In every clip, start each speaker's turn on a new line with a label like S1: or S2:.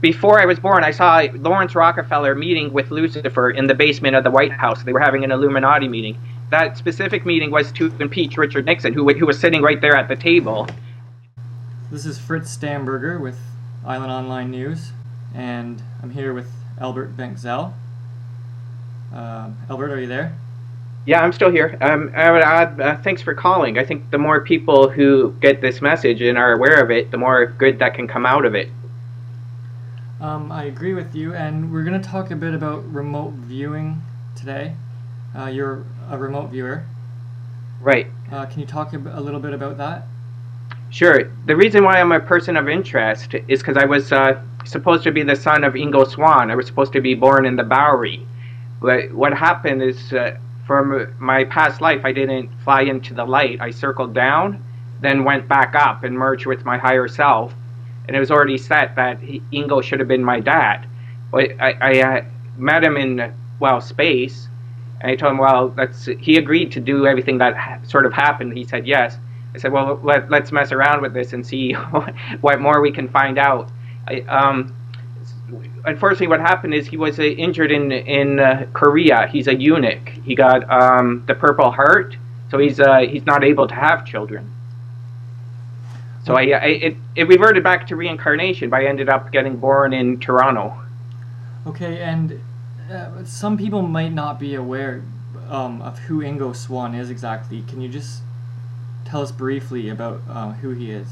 S1: before I was born, I saw Laurance Rockefeller meeting with Lucifer in the basement of the White House. They were having an Illuminati meeting. That specific meeting was to impeach Richard Nixon, who was sitting right there at the table.
S2: This is Fritz Stammberger with Island Online News, and I'm here with Albert Venczel. Albert, are you there?
S1: Yeah, I'm still here. I would add, thanks for calling. I think the more people who get this message and are aware of it, the more good that can come out of it.
S2: I agree with you, and we're going to talk a bit about remote viewing today. You're a remote viewer.
S1: Right.
S2: Can you talk a little bit about that?
S1: Sure. The reason why I'm a person of interest is because I was supposed to be the son of Ingo Swann. I was supposed to be born in the Bowery. But what happened is, from my past life, I didn't fly into the light. I circled down, then went back up and merged with my higher self. And it was already set that Ingo should have been my dad. But I met him in, space. And I told him, he agreed to do everything that sort of happened. He said yes. I said, well, let's mess around with this and see what more we can find out. Unfortunately, what happened is he was injured in Korea. He's a eunuch. He got the Purple Heart, so he's not able to have children. So it reverted back to reincarnation, but I ended up getting born in Toronto.
S2: Okay, and some people might not be aware of who Ingo Swann is exactly. Can you just tell us briefly about who he is?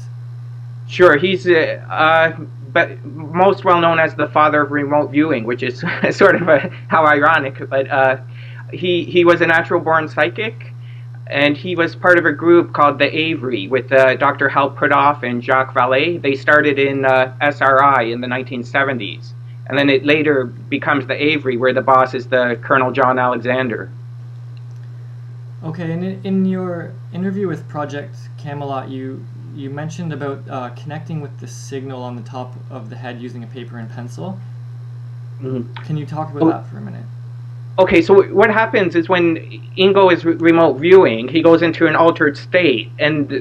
S1: Sure, he's but most well known as the father of remote viewing, which is sort of how ironic. But he was a natural born psychic, and he was part of a group called the Avery with Dr. Hal Puthoff and Jacques Vallée. They started in SRI in the 1970s, and then it later becomes the Avery, where the boss is the Colonel John Alexander.
S2: Okay, and in your interview with Project Camelot, you mentioned about connecting with the signal on the top of the head using a paper and pencil. Mm-hmm. Can you talk about that for a minute?
S1: Okay, so what happens is when Ingo is remote viewing, he goes into an altered state, and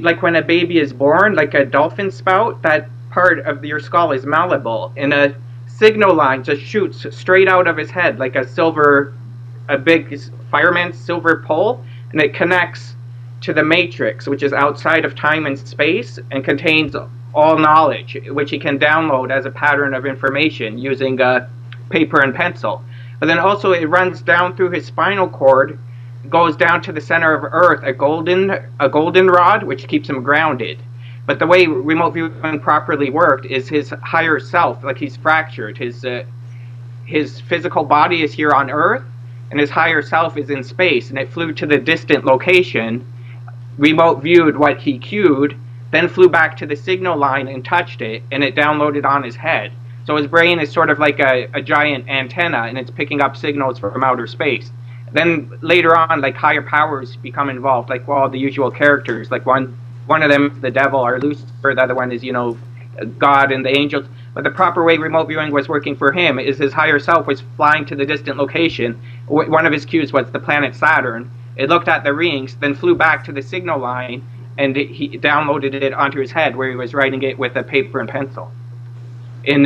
S1: like when a baby is born, like a dolphin spout, that part of your skull is malleable, and a signal line just shoots straight out of his head, like a big fireman's silver pole, and it connects to the matrix, which is outside of time and space and contains all knowledge, which he can download as a pattern of information using paper and pencil. But then also it runs down through his spinal cord, goes down to the center of Earth, a golden rod, which keeps him grounded. But the way remote viewing properly worked is his higher self, like he's fractured. His physical body is here on Earth, and his higher self is in space, and it flew to the distant location, remote viewed what he cued, then flew back to the signal line and touched it, and it downloaded on his head. So his brain is sort of like a giant antenna, and it's picking up signals from outer space. Then later on, like higher powers become involved, like the usual characters. Like one of them is the devil or Lucifer, the other one is, God and the angels. But the proper way remote viewing was working for him is his higher self was flying to the distant location. One of his cues was the planet Saturn. It looked at the rings, then flew back to the signal line, and he downloaded it onto his head, where he was writing it with a paper and pencil. At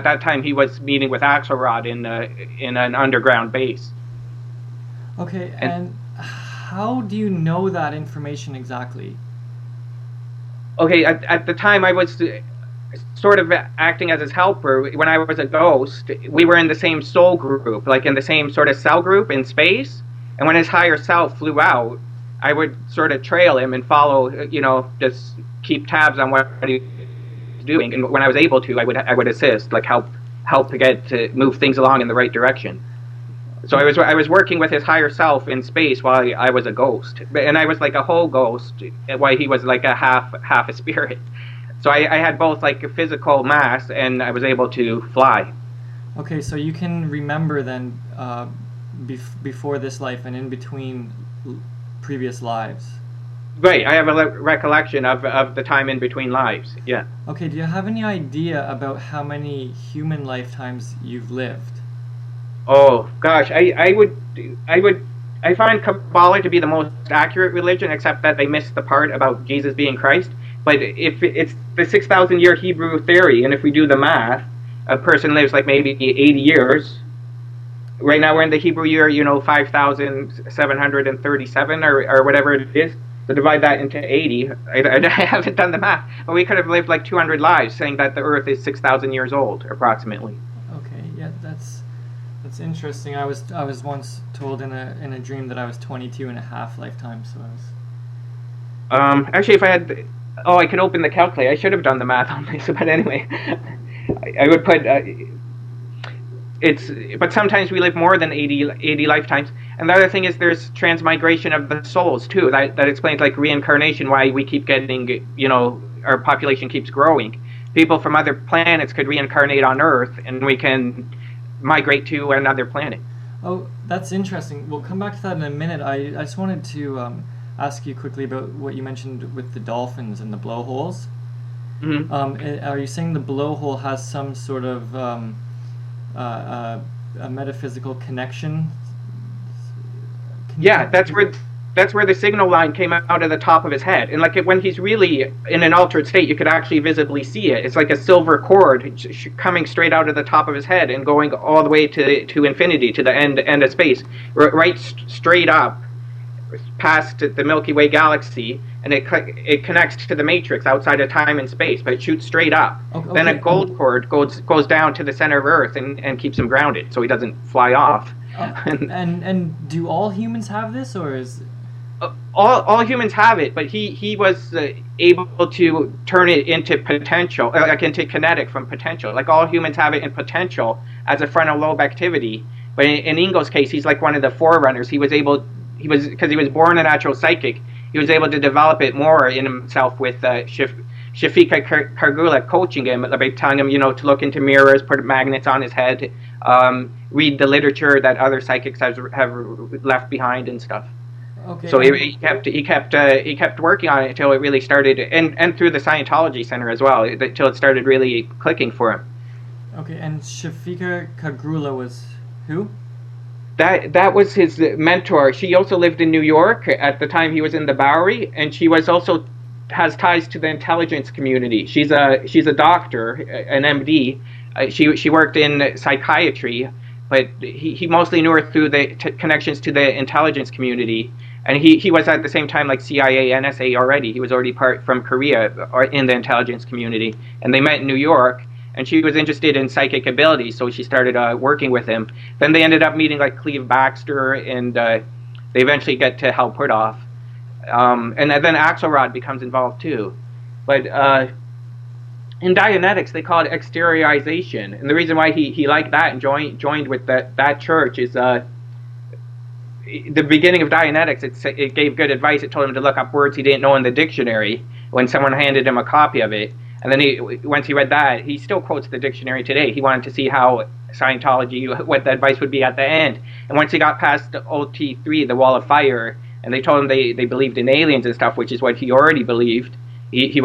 S1: that time he was meeting with Axelrod in an underground base.
S2: Okay, and how do you know that information exactly?
S1: Okay, at the time I was sort of acting as his helper. When I was a ghost, we were in the same soul group, like in the same sort of cell group in space. And when his higher self flew out, I would sort of trail him and follow, just keep tabs on what he was doing. And when I was able to, I would assist, like help to move things along in the right direction. So I was working with his higher self in space while I was a ghost, and I was like a whole ghost, while he was like a half a spirit. So I had both like a physical mass, and I was able to fly.
S2: Okay, so you can remember then before this life and in between previous lives.
S1: Right, I have a recollection of the time in between lives. Yeah.
S2: Okay, do you have any idea about how many human lifetimes you've lived?
S1: Oh gosh, I find Kabbalah to be the most accurate religion, except that they missed the part about Jesus being Christ. But if it's the 6,000-year Hebrew theory, and if we do the math, a person lives like maybe 80 years. Right now we're in the Hebrew year, 5,737 or whatever it is. So divide that into 80. I haven't done the math, but we could have lived like 200 lives, saying that the Earth is 6,000 years old, approximately.
S2: Okay, yeah, that's interesting. I was once told in a dream that I was 22 and a half lifetimes. So I was.
S1: Actually, if I had, I could open the calculator. I should have done the math on this, but anyway, I would put. But sometimes we live more than 80 lifetimes. And the other thing is there's transmigration of the souls too. That explains like reincarnation, why we keep getting, our population keeps growing. People from other planets could reincarnate on Earth, and we can migrate to another planet.
S2: Oh, that's interesting. We'll come back to that in a minute. I just wanted to ask you quickly about what you mentioned with the dolphins and the blowholes.
S1: Mm-hmm.
S2: Are you saying the blowhole has some sort of a metaphysical connection?
S1: Yeah, that's where the signal line came out of the top of his head, and like when he's really in an altered state, you could actually visibly see it. It's like a silver cord coming straight out of the top of his head and going all the way to infinity, to the end of space, right straight up past the Milky Way galaxy, and it connects to the matrix outside of time and space, but it shoots straight up. Okay. Then a gold cord goes down to the center of Earth and keeps him grounded, so he doesn't fly off.
S2: And do all humans have this, or is
S1: all humans have it? But he was able to turn it into potential, like into kinetic from potential. Like all humans have it in potential as a frontal lobe activity. But in Ingo's case, he's like one of the forerunners. Because he was born a natural psychic. He was able to develop it more in himself with Shafika Kargula coaching him, like telling him, to look into mirrors, put magnets on his head, read the literature that other psychics have left behind and stuff. Okay. So he kept working on it until it really started, and through the Scientology Center as well, until it started really clicking for him.
S2: Okay, and Shafika Kargula was who?
S1: That was his mentor. She also lived in New York at the time he was in the Bowery, and she was also has ties to the intelligence community. She's a doctor, an MD. She worked in psychiatry, but he mostly knew her through the connections to the intelligence community. And he was at the same time like CIA, NSA already. He was already part from Korea or in the intelligence community, and they met in New York. And she was interested in psychic abilities, so she started working with him. Then they ended up meeting like Cleve Baxter, and they eventually get to Hal Puthoff. And then Axelrod becomes involved too. But in Dianetics, they call it exteriorization. And the reason why he liked that and joined with that church is the beginning of Dianetics. It gave good advice. It told him to look up words he didn't know in the dictionary when someone handed him a copy of it. And then once he read that, he still quotes the dictionary today. He wanted to see how Scientology, what the advice would be at the end. And once he got past OT3, the Wall of Fire, and they told him they believed in aliens and stuff, which is what he already believed, he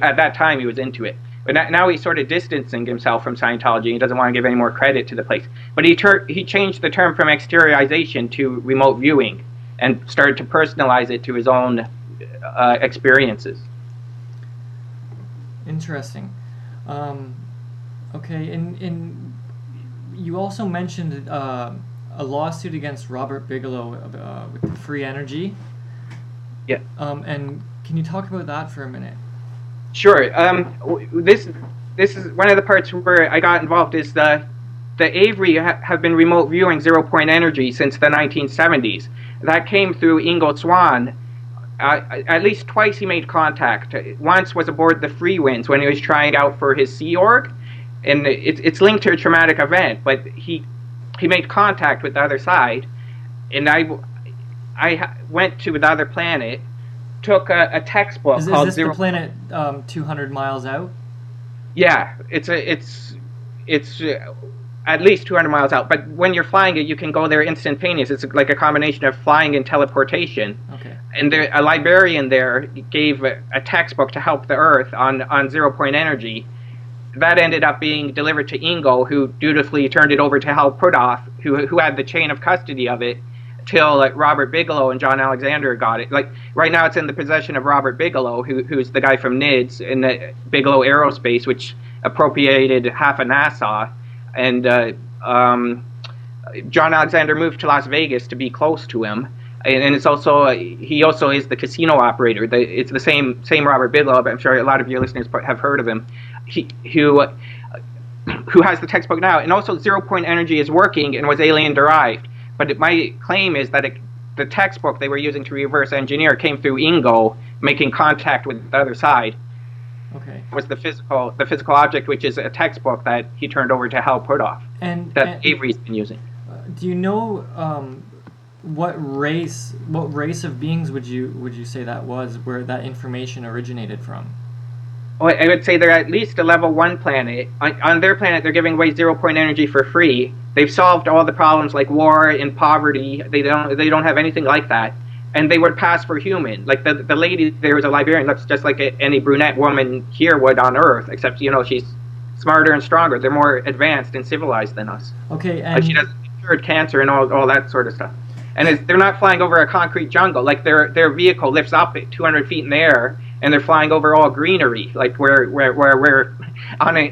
S1: at that time he was into it. But now he's sort of distancing himself from Scientology. He doesn't want to give any more credit to the place. But he changed the term from exteriorization to remote viewing and started to personalize it to his own experiences.
S2: Interesting. Okay, and you also mentioned a lawsuit against Robert Bigelow with the free energy.
S1: Yeah.
S2: And can you talk about that for a minute?
S1: Sure. This is one of the parts where I got involved. Is the Avery have been remote viewing zero-point energy since the 1970s. That came through Ingo Swann. At least twice he made contact. Once was aboard the Free Winds when he was trying out for his Sea Org, and it's linked to a traumatic event. But he made contact with the other side, and I went to the other planet, took a textbook called
S2: Is this the planet 200 miles out?
S1: Yeah, it's at least 200 miles out. But when you're flying it, you can go there instantaneous. It's like a combination of flying and teleportation. Okay. And a librarian there gave a textbook to help the Earth on zero-point energy. That ended up being delivered to Ingo, who dutifully turned it over to Hal Puthoff, who had the chain of custody of it. till Robert Bigelow and John Alexander got it. Like right now, it's in the possession of Robert Bigelow, who's the guy from NIDS in the Bigelow Aerospace, which appropriated half of NASA, and John Alexander moved to Las Vegas to be close to him. And it's also he also is the casino operator. It's the same Robert Bigelow, but I'm sure a lot of your listeners have heard of him. Who has the textbook now, and also 0-point energy is working and was alien derived. But my claim is that the textbook they were using to reverse engineer came through Ingo making contact with the other side.
S2: Okay.
S1: It was the physical object, which is a textbook that he turned over to Hal Puthoff, that Avery's been using.
S2: Do you know what race of beings would you say that was, where that information originated from?
S1: Well, I would say they're at least a level 1 planet. On their planet, they're giving away 0-point energy for free. They've solved all the problems like war and poverty. They don't have anything like that, and they would pass for human. Like the lady there was a librarian, looks just like any brunette woman here would on Earth, except she's smarter and stronger. They're more advanced and civilized than us.
S2: Okay, and
S1: she doesn't cure cancer and all that sort of stuff. And they're not flying over a concrete jungle. Like their vehicle lifts up at 200 feet in the air, and they're flying over all greenery, like where we're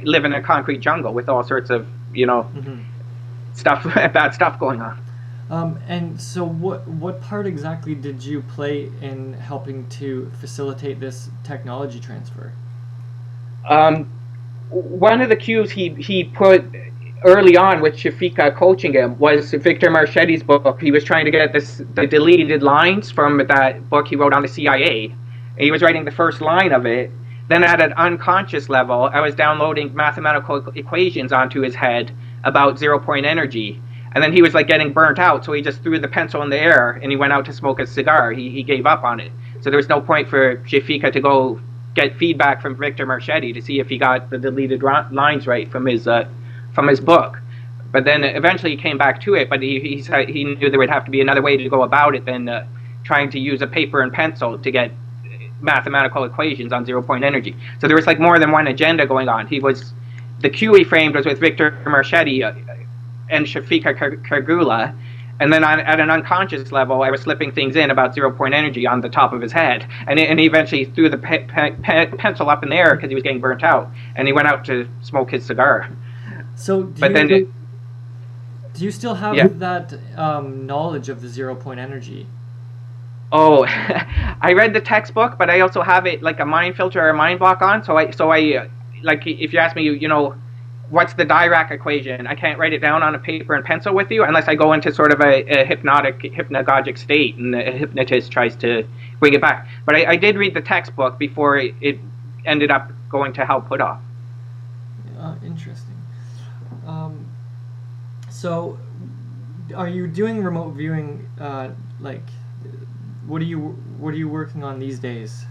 S1: live in a concrete jungle with all sorts of bad stuff going on.
S2: And so what part exactly did you play in helping to facilitate this technology transfer?
S1: One of the cues he put early on with Shafika coaching him was Victor Marchetti's book. He was trying to get the deleted lines from that book he wrote on the CIA. He was writing the first line of it. Then at an unconscious level, I was downloading mathematical equations onto his head about 0-point energy. And then he was like getting burnt out, so he just threw the pencil in the air and he went out to smoke a cigar. He gave up on it. So there was no point for Shafika to go get feedback from Victor Marchetti to see if he got the deleted lines right from his book. But then eventually he came back to it, but he said he knew there would have to be another way to go about it than trying to use a paper and pencil to get mathematical equations on 0-point energy. So there was like more than one agenda going on. The cue he framed was with Victor Marchetti and Shafika Kargula, and then at an unconscious level, I was slipping things in about 0-point energy on the top of his head, and he eventually threw the pencil up in the air because he was getting burnt out, and he went out to smoke his cigar.
S2: So, do you still have that knowledge of the 0-point energy?
S1: Oh, I read the textbook, but I also have it like a mind filter or a mind block on. So I like if you ask me, what's the Dirac equation? I can't write it down on a paper and pencil with you unless I go into sort of a hypnagogic state and the hypnotist tries to bring it back. But I did read the textbook before it ended up going to Hal Puthoff.
S2: Interesting. So, are you doing remote viewing? What are you working on these days?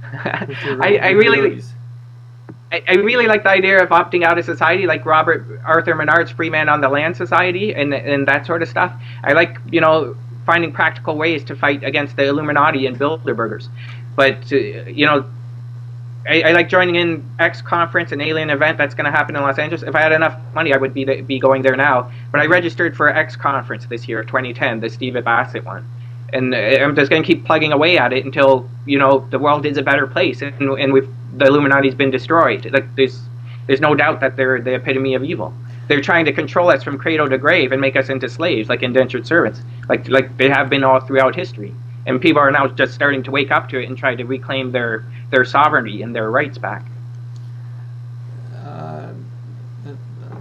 S2: I
S1: really like the idea of opting out of society, like Arthur Menard's Free Man on the Land Society and that sort of stuff. I like finding practical ways to fight against the Illuminati and Bilderbergers, but I like joining in X conference, an alien event that's going to happen in Los Angeles. If I had enough money, I would be going there now. But I registered for X conference this year, 2010, the Steve Bassett one. And I'm just going to keep plugging away at it until, the world is a better place and the Illuminati's been destroyed. Like there's no doubt that they're the epitome of evil. They're trying to control us from cradle to grave and make us into slaves, like indentured servants, like they have been all throughout history. And people are now just starting to wake up to it and try to reclaim their sovereignty and their rights back.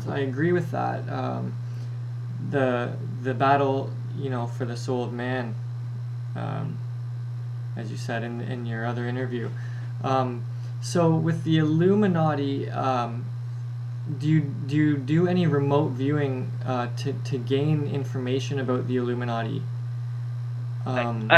S2: I agree with that. The battle, for the soul of man, as you said in your other interview. So with the Illuminati, do you do any remote viewing to gain information about the Illuminati?
S1: One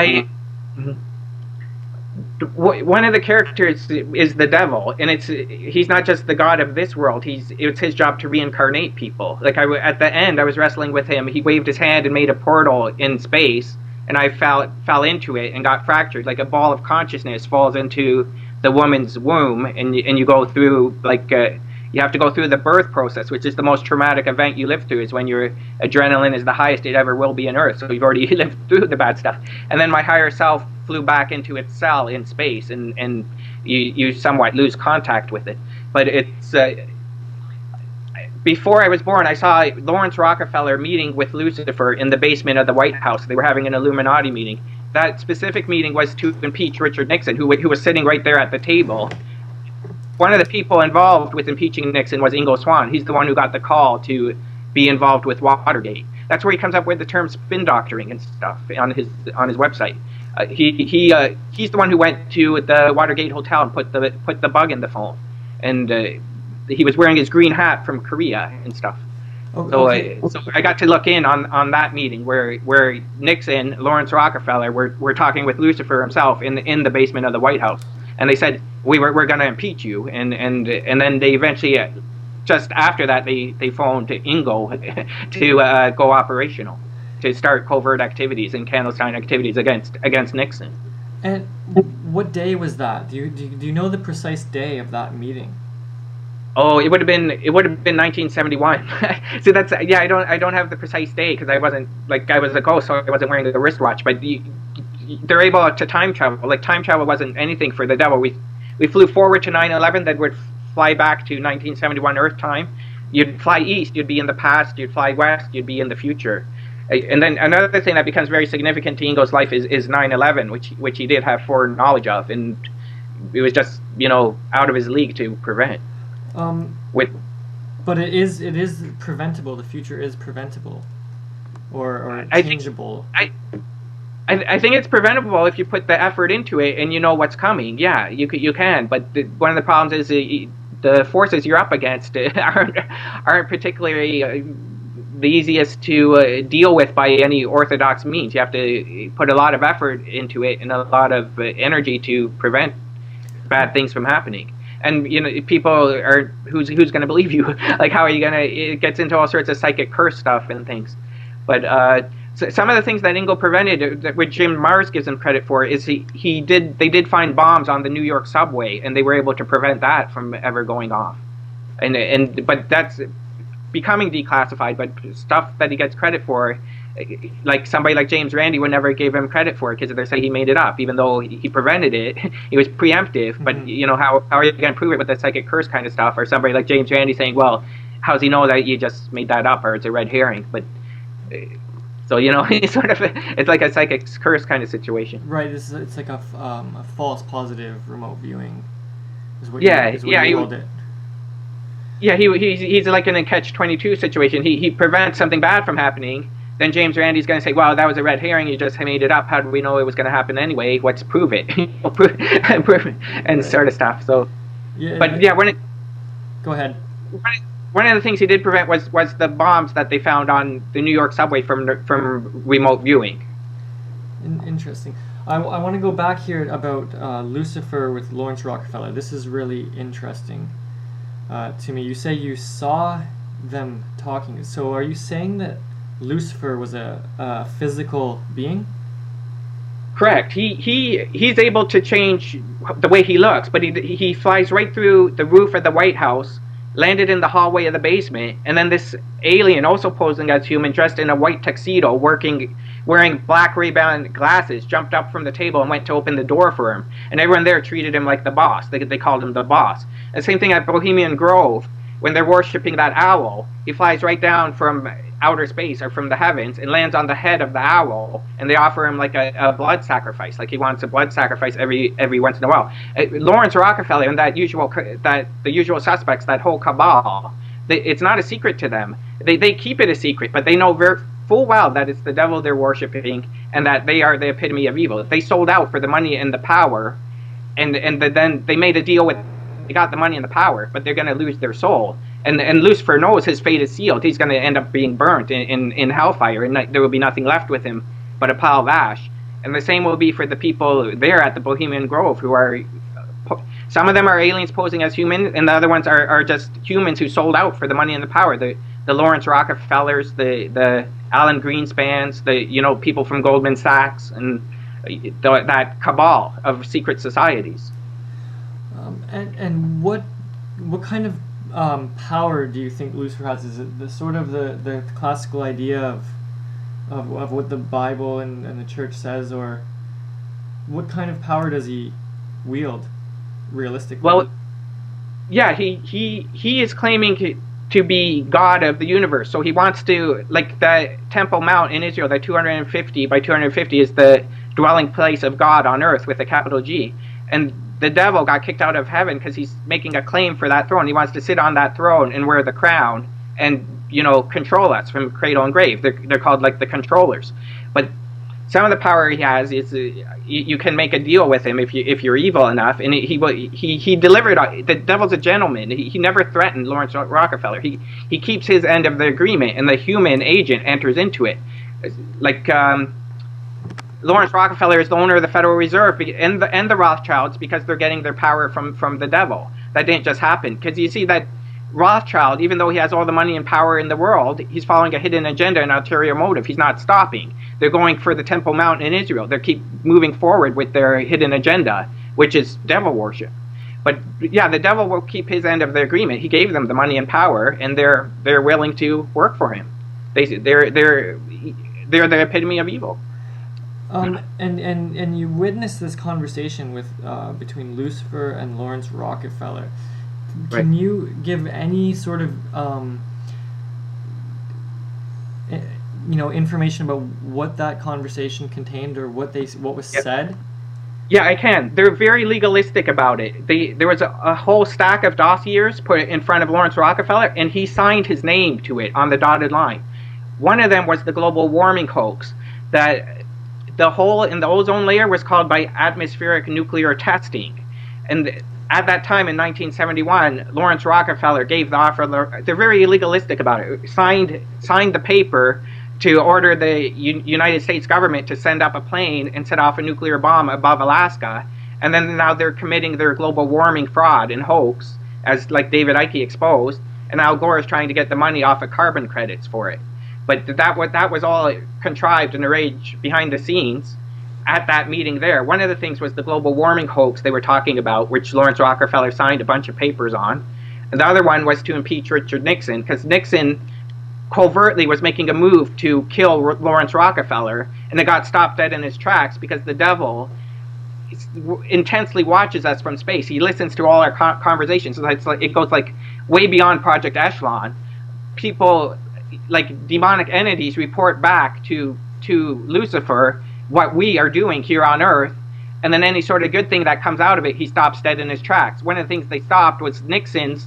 S1: of the characters is the devil, and he's not just the god of this world. It's his job to reincarnate people. Like at the end, I was wrestling with him. He waved his hand and made a portal in space, and I fell into it and got fractured. Like a ball of consciousness falls into the woman's womb, and you go through You have to go through the birth process, which is the most traumatic event you live through, is when your adrenaline is the highest it ever will be on Earth. So you've already lived through the bad stuff. And then my higher self flew back into its cell in space, and you somewhat lose contact with it. But it's... before I was born, I saw Laurance Rockefeller meeting with Lucifer in the basement of the White House. They were having an Illuminati meeting. That specific meeting was to impeach Richard Nixon, who was sitting right there at the table. One of the people involved with impeaching Nixon was Ingo Swann. He's the one who got the call to be involved with Watergate. That's where he comes up with the term spin doctoring and stuff on his website. He's the one who went to the Watergate hotel and put the bug in the phone, and he was wearing his green hat from Korea and stuff. Okay. So I got to look in on that meeting where Nixon, Laurance Rockefeller were talking with Lucifer himself in the basement of the White House, and they said we're going to impeach you, and then they eventually, just after that, they phoned Ingo to go operational, to start covert activities and clandestine activities against Nixon.
S2: And what day was that? Do you know the precise day of that meeting?
S1: Oh, it would have been 1971. So that's, yeah. I don't have the precise day because I wasn't, like, I was a ghost, so I wasn't wearing the wristwatch. But they're able to time travel. Like, time travel wasn't anything for the devil. We flew forward to 9/11, then would fly back to 1971 Earth time. You'd fly east, you'd be in the past. You'd fly west, you'd be in the future. And then another thing that becomes very significant to Ingo's life is 9/11, which he did have foreknowledge of, and it was just, out of his league to prevent.
S2: But it is preventable. The future is preventable, or changeable.
S1: I think it's preventable if you put the effort into it and you know what's coming. Yeah, you can. But one of the problems is the forces you're up against aren't particularly the easiest to deal with by any orthodox means. You have to put a lot of effort into it and a lot of energy to prevent bad things from happening. And people are who's going to believe you? Like, how are you going to? It gets into all sorts of psychic curse stuff and things. But so some of the things that Ingo prevented, which Jim Marrs gives him credit for, is they did find bombs on the New York subway, and they were able to prevent that from ever going off. But that's becoming declassified. But stuff that he gets credit for, like somebody like James Randi would never give him credit for it because they say he made it up, even though he prevented it. It was preemptive. But how are you going to prove it with the psychic curse kind of stuff? Or somebody like James Randi saying, well, how does he know that you just made that up, or it's a red herring? But so it's sort of it's like a psychic curse kind of situation.
S2: Right. It's like a false positive remote viewing. Is what
S1: yeah.
S2: You called it.
S1: Yeah. He's like in a catch-22 situation. He prevents something bad from happening. Then James Randi's going to say, well, that was a red herring, you just made it up, how do we know it was going to happen anyway? Let's prove it. And sort of stuff. So,
S2: yeah,
S1: but yeah,
S2: go ahead.
S1: One of the things he did prevent was the bombs that they found on the New York subway from remote viewing.
S2: Interesting. I want to go back here about Lucifer with Laurance Rockefeller. This is really interesting to me. You say you saw them talking. So are you saying that Lucifer was a physical being?
S1: Correct. He's able to change the way he looks, but he flies right through the roof of the White House, landed in the hallway of the basement, and then this alien, also posing as human, dressed in a white tuxedo, wearing black Ray-Ban glasses, jumped up from the table and went to open the door for him. And everyone there treated him like the boss. They called him the boss. And same thing at Bohemian Grove. When they're worshipping that owl, he flies right down from outer space or from the heavens and lands on the head of the owl, and they offer him like a blood sacrifice, like he wants a blood sacrifice every once in a while. Laurance Rockefeller and the usual suspects, that whole cabal, it's not a secret to them. They keep it a secret, but they know very full well that it's the devil they're worshipping and that they are the epitome of evil. They sold out for the money and the power, and then they made a deal with. They got the money and the power, but they're going to lose their soul. And Lucifer knows his fate is sealed. He's going to end up being burnt in hellfire, and there will be nothing left with him but a pile of ash. And the same will be for the people there at the Bohemian Grove, who are... Some of them are aliens posing as human, and the other ones are just humans who sold out for the money and the power. The Laurance Rockefellers, the Alan Greenspans, the people from Goldman Sachs, and that cabal of secret societies.
S2: And what kind of power do you think Lucifer has? Is it the sort of the classical idea of what the Bible and the church says, or what kind of power does he wield realistically?
S1: Well, yeah, he is claiming to be God of the universe. So he wants to, like the Temple Mount in Israel, the 250 by 250 is the dwelling place of God on earth with a capital G. And the devil got kicked out of heaven because he's making a claim for that throne. He wants to sit on that throne and wear the crown and, control us from cradle and grave. They're called like the controllers. But some of the power he has is you can make a deal with him if you're evil enough, and he delivered. The devil's a gentleman. He never threatened Laurance Rockefeller. He keeps his end of the agreement, and the human agent enters into it. Like Laurance Rockefeller is the owner of the Federal Reserve and the Rothschilds because they're getting their power from the devil. That didn't just happen, because you see that Rothschild, even though he has all the money and power in the world, he's following a hidden agenda and ulterior motive. He's not stopping. They're going for the Temple Mount in Israel. They keep moving forward with their hidden agenda, which is devil worship. But yeah, the devil will keep his end of the agreement. He gave them the money and power, and they're willing to work for him. They're the epitome of evil.
S2: And you witnessed this conversation with between Lucifer and Laurance Rockefeller. Can you give any sort of information about what that conversation contained, or what was said?
S1: Yeah, I can. They're very legalistic about it. There was a whole stack of dossiers put in front of Laurance Rockefeller, and he signed his name to it on the dotted line. One of them was the global warming hoax, that the hole in the ozone layer was caused by atmospheric nuclear testing. And at that time in 1971, Laurance Rockefeller gave the offer. They're very legalistic about it. Signed the paper to order the United States government to send up a plane and set off a nuclear bomb above Alaska. And then now they're committing their global warming fraud and hoax, as like David Icke exposed. And Al Gore is trying to get the money off of carbon credits for it. But that was all contrived and arranged behind the scenes at that meeting there. One of the things was the global warming hoax they were talking about, which Laurance Rockefeller signed a bunch of papers on. And the other one was to impeach Richard Nixon, because Nixon covertly was making a move to kill Laurance Rockefeller, and it got stopped dead in his tracks because the devil intensely watches us from space. He listens to all our conversations. So it goes like way beyond Project Echelon. People, like demonic entities, report back to Lucifer what we are doing here on Earth, and then any sort of good thing that comes out of it, he stops dead in his tracks. One of the things they stopped was Nixon's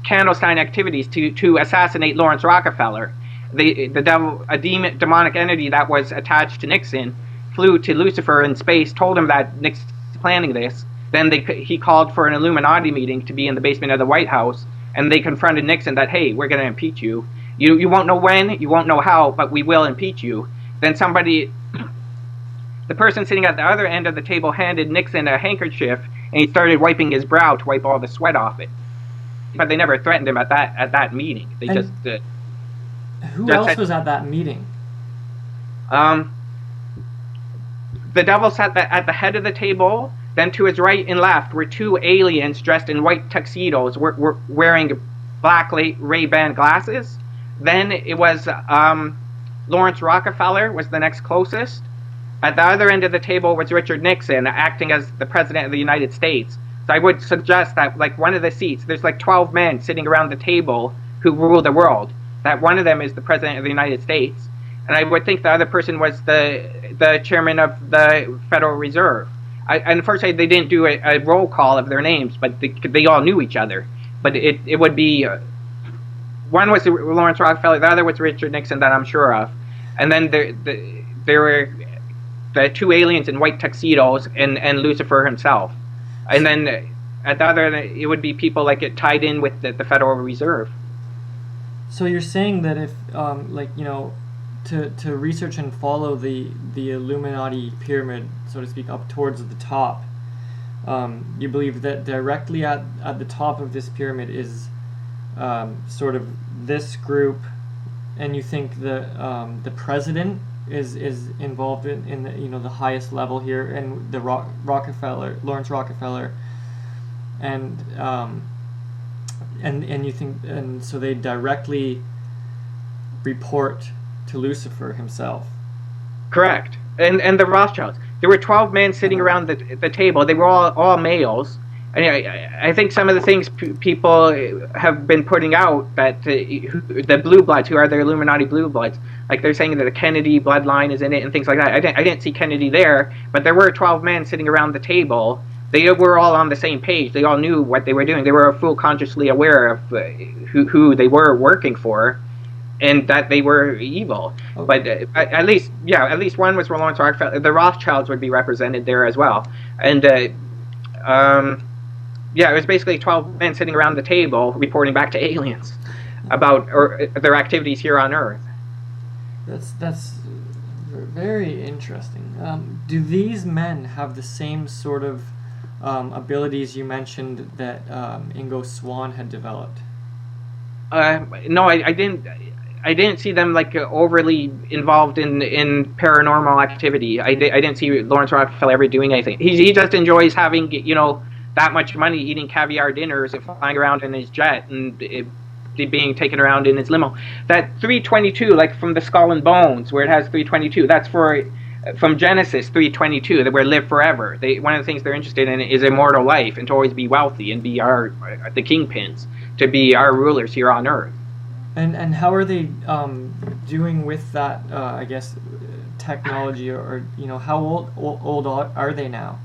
S1: clandestine activities to assassinate Laurance Rockefeller. The devil, a demonic entity that was attached to Nixon, flew to Lucifer in space, told him that Nixon's planning this. Then he called for an Illuminati meeting to be in the basement of the White House, and they confronted Nixon that, hey, we're going to impeach you. You won't know when, you won't know how, but we will impeach you. Then the person sitting at the other end of the table handed Nixon a handkerchief, and he started wiping his brow to wipe all the sweat off it. But they never threatened him at that meeting. They
S2: and
S1: just
S2: who else was at that meeting?
S1: The devil sat at the head of the table. Then to his right and left were two aliens dressed in white tuxedos, were wearing black Ray-Ban glasses. Then it was Laurance Rockefeller was the next closest. At the other end of the table was Richard Nixon, acting as the President of the United States. So I would suggest that, like, one of the seats, there's like 12 men sitting around the table who rule the world, that one of them is the President of the United States. And I would think the other person was the chairman of the Federal Reserve. Unfortunately, they didn't do a roll call of their names, but they all knew each other. But it would be, one was Laurance Rockefeller, the other was Richard Nixon, that I'm sure of. And then there were the two aliens in white tuxedos and Lucifer himself. And then at the other, it would be people like it tied in with the Federal Reserve.
S2: So you're saying that if, to research and follow the Illuminati pyramid, so to speak, up towards the top, you believe that directly at the top of this pyramid is sort of this group, and you think the president is involved in the the highest level here, and the Laurance Rockefeller, and And you think, and so they directly report to Lucifer himself.
S1: Correct. And the Rothschilds. There were 12 men sitting around the table. They were all males. And I think some of the things people have been putting out, that the blue bloods, who are the Illuminati blue bloods, like they're saying that the Kennedy bloodline is in it and things like that. I didn't see Kennedy there, but there were 12 men sitting around the table. They were all on the same page. They all knew what they were doing. They were full consciously aware of who they were working for, and that they were evil. Okay. But at least one was Laurance Rockefeller. The Rothschilds would be represented there as well. And it was basically 12 men sitting around the table reporting back to aliens about their activities here on Earth.
S2: That's very interesting. Do these men have the same sort of abilities you mentioned that Ingo Swann had developed?
S1: No, I didn't see them like overly involved in paranormal activity. I didn't see Laurance Rockefeller ever doing anything. He just enjoys having that much money, eating caviar dinners and flying around in his jet and being taken around in his limo. That 322, like from the Skull and Bones, where it has 322, that's from Genesis 322, that we're live forever. One of the things they're interested in is immortal life, and to always be wealthy and be the kingpins, to be our rulers here on Earth.
S2: And how are they doing with that? I guess technology, or how old are they now?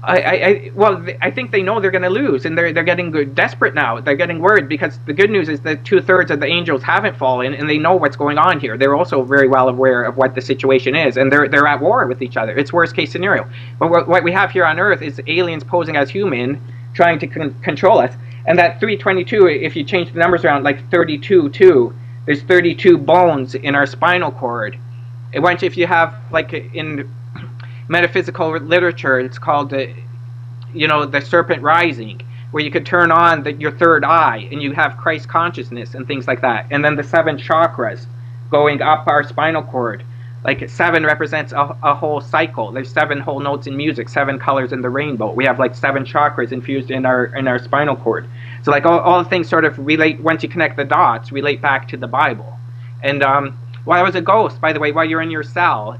S1: I think they know they're going to lose, and they're getting desperate now. They're getting worried, because the good news is that 2/3 of the angels haven't fallen, and they know what's going on here. They're also very well aware of what the situation is, and they're at war with each other. It's worst case scenario. But what we have here on Earth is aliens posing as human, trying to control us. And that 322, if you change the numbers around, like 32 too, there's 32 bones in our spinal cord. If you have, like in metaphysical literature, it's called the serpent rising, where you could turn on your third eye and you have Christ consciousness and things like that. And then the 7 chakras going up our spinal cord, like 7 represents a whole cycle. There's 7 whole notes in music, 7 colors in the rainbow. We have like 7 chakras infused in our spinal cord. So like all the things sort of relate, once you connect the dots, relate back to the Bible. And while I was a ghost, by the way, while you're in your cell,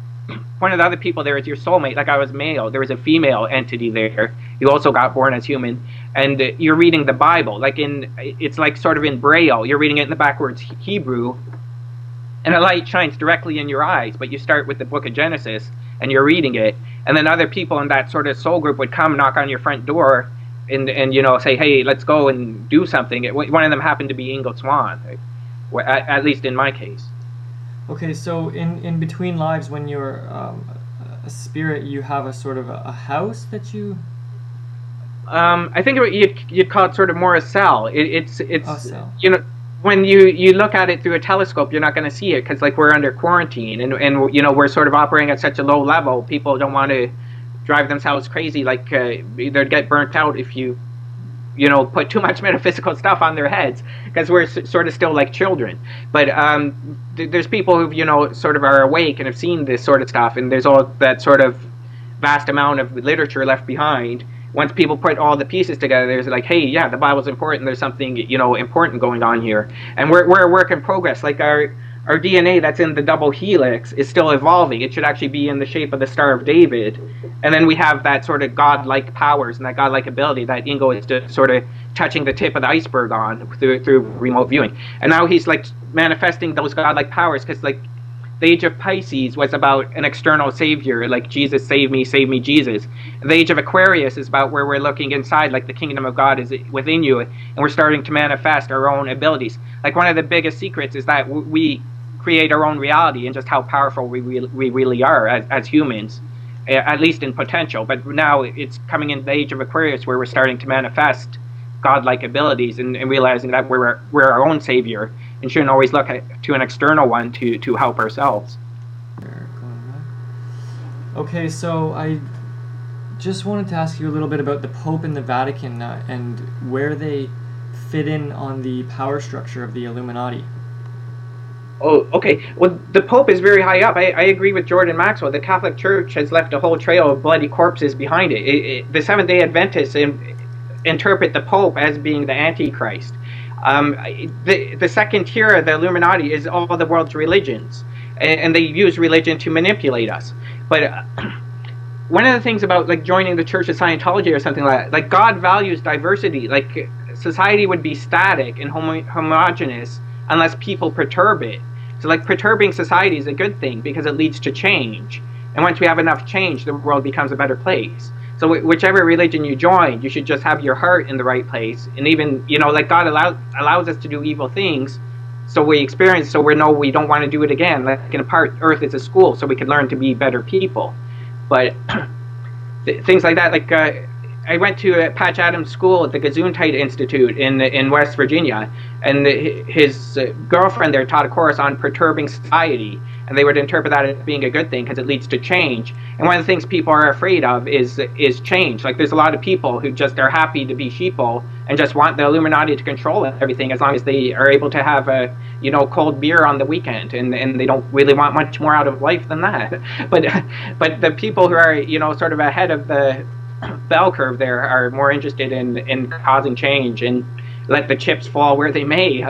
S1: one of the other people there is your soulmate. Like I was male, there was a female entity there. You also got born as human, and you're reading the Bible. It's like sort of in Braille. You're reading it in the backwards Hebrew, and a light shines directly in your eyes. But you start with the book of Genesis, and you're reading it, and then other people in that sort of soul group would come knock on your front door, and say, hey, let's go and do something. One of them happened to be Ingo Swann, at least in my case.
S2: Okay, so in between lives, when you're a spirit, you have a sort of a house that you...
S1: I think you'd call it sort of more a cell. It's
S2: a cell.
S1: When you look at it through a telescope, you're not going to see it, because like we're under quarantine, and we're sort of operating at such a low level. People don't want to drive themselves crazy, like they'd get burnt out if you put too much metaphysical stuff on their heads, because we're sort of still like children. But there's people who sort of are awake and have seen this sort of stuff, and there's all that sort of vast amount of literature left behind. Once people put all the pieces together, there's like, hey, yeah, the Bible's important. There's something important going on here, and we're a work in progress. Like our DNA that's in the double helix is still evolving. It should actually be in the shape of the Star of David. And then we have that sort of godlike powers and that godlike ability that Ingo is just sort of touching the tip of the iceberg on through remote viewing. And now he's like manifesting those godlike powers, because like the age of Pisces was about an external savior, like Jesus, save me, Jesus. And the age of Aquarius is about where we're looking inside, like the kingdom of God is within you, and we're starting to manifest our own abilities. Like one of the biggest secrets is that we create our own reality, and just how powerful we really are as humans, at least in potential. But now it's coming in the age of Aquarius, where we're starting to manifest godlike abilities, and realizing that we're our own savior, and shouldn't always look to an external one to help ourselves.
S2: Okay, so I just wanted to ask you a little bit about the Pope and the Vatican, and where they fit in on the power structure of the Illuminati.
S1: Oh, okay. Well, the Pope is very high up. I agree with Jordan Maxwell. The Catholic Church has left a whole trail of bloody corpses behind it. The Seventh-day Adventists interpret the Pope as being the Antichrist. The second tier of the Illuminati is all the world's religions, and they use religion to manipulate us. But one of the things about like joining the Church of Scientology or something like that, like God values diversity. Like society would be static and homogeneous unless people perturb it. So like perturbing society is a good thing because it leads to change. And once we have enough change, the world becomes a better place. So whichever religion you join, you should just have your heart in the right place. And even, like God allows us to do evil things, so we experience, so we know we don't want to do it again. Like in a part, Earth is a school, so we can learn to be better people. But things like that, like I went to Patch Adams' school at the Gesundheit Institute in West Virginia, and his girlfriend there taught a course on perturbing society, and they would interpret that as being a good thing because it leads to change. And one of the things people are afraid of is change. Like there's a lot of people who just are happy to be sheeple and just want the Illuminati to control everything as long as they are able to have a cold beer on the weekend, and they don't really want much more out of life than that. But the people who are sort of ahead of the bell curve there are more interested in causing change and let the chips fall where they may.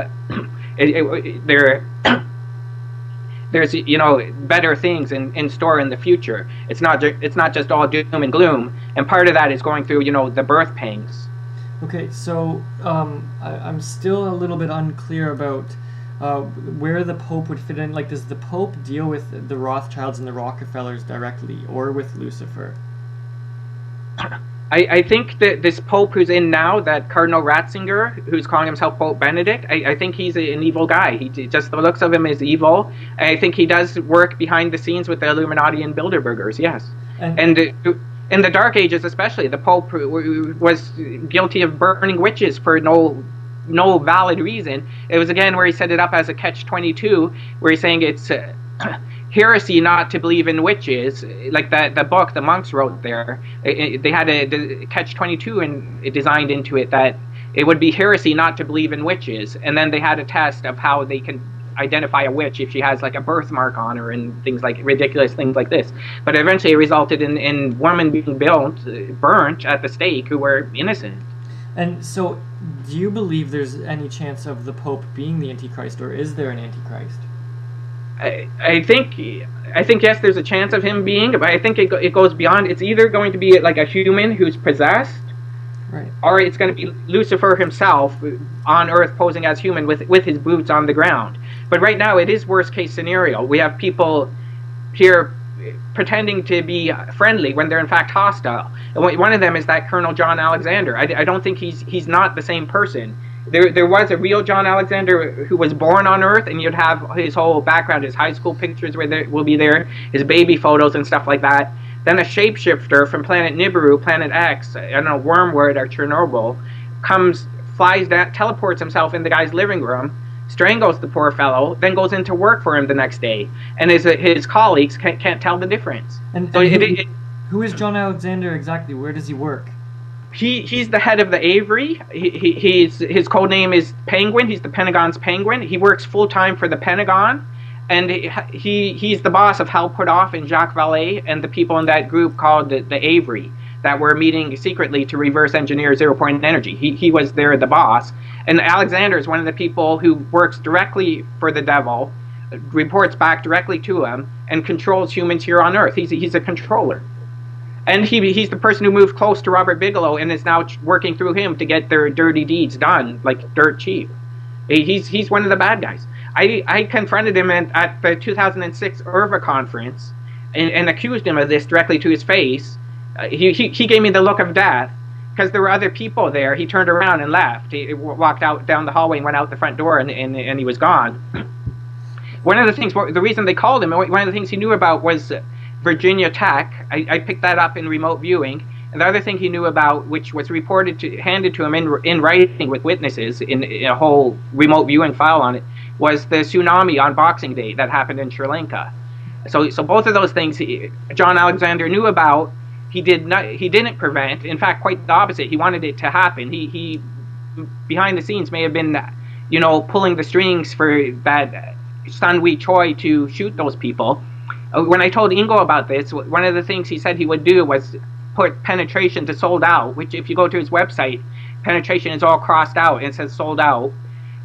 S1: There's better things in store in the future. It's not just all doom and gloom, and part of that is going through the birth pangs.
S2: Okay, so I'm still a little bit unclear about where the Pope would fit in. Like, does the Pope deal with the Rothschilds and the Rockefellers directly, or with Lucifer?
S1: I think that this Pope who's in now, that Cardinal Ratzinger, who's calling himself Pope Benedict, I think he's an evil guy. Just the looks of him is evil. I think he does work behind the scenes with the Illuminati and Bilderbergers, yes. And in the Dark Ages especially, the Pope was guilty of burning witches for no valid reason. It was again where he set it up as a catch-22, where he's saying it's heresy not to believe in witches, like the book the monks wrote there. They had a catch-22 and designed into it that it would be heresy not to believe in witches, and then they had a test of how they can identify a witch if she has like a birthmark on her and things like ridiculous things like this. But eventually it resulted in women being burnt at the stake who were innocent.
S2: And so, do you believe there's any chance of the Pope being the Antichrist, or is there an Antichrist?
S1: I think yes, there's a chance of him being, but I think it goes beyond. It's either going to be like a human who's possessed,
S2: right,
S1: or it's going to be Lucifer himself on Earth posing as human with his boots on the ground. But right now it is worst case scenario. We have people here pretending to be friendly when they're in fact hostile. And one of them is that Colonel John Alexander. I don't think he's not the same person. There was a real John Alexander who was born on Earth, and you'd have his whole background, his high school pictures will be there, his baby photos and stuff like that. Then a shapeshifter from planet Nibiru, planet X, I don't know, Wormwood or Chernobyl, flies down, teleports himself in the guy's living room, strangles the poor fellow, then goes into work for him the next day, and his colleagues can't tell the difference.
S2: And who is John Alexander exactly? Where does he work?
S1: He's the head of the Avery. His code name is Penguin. He's the Pentagon's Penguin. He works full time for the Pentagon, and he's the boss of Hal Puthoff and Jacques Vallée and the people in that group called the Avery that were meeting secretly to reverse engineer zero-point energy. He was there, the boss. And Alexander is one of the people who works directly for the devil, reports back directly to him, and controls humans here on Earth. He's a controller. And he's the person who moved close to Robert Bigelow and is now working through him to get their dirty deeds done, like dirt cheap. He's one of the bad guys. I confronted him at the 2006 IRVA conference and accused him of this directly to his face. He gave me the look of death because there were other people there. He turned around and left. He walked out down the hallway and went out the front door, and he was gone. One of the things, the reason they called him, one of the things he knew about was Virginia Tech. I picked that up in remote viewing. And the other thing he knew about, which was handed to him in writing with witnesses in a whole remote viewing file on it, was the tsunami on Boxing Day that happened in Sri Lanka. So both of those things John Alexander knew about. He didn't prevent. In fact, quite the opposite. He wanted it to happen. He behind the scenes may have been, pulling the strings for that Sun Wee Choi to shoot those people. When I told Ingo about this, one of the things he said he would do was put penetration to sold out, which if you go to his website, penetration is all crossed out and it says sold out.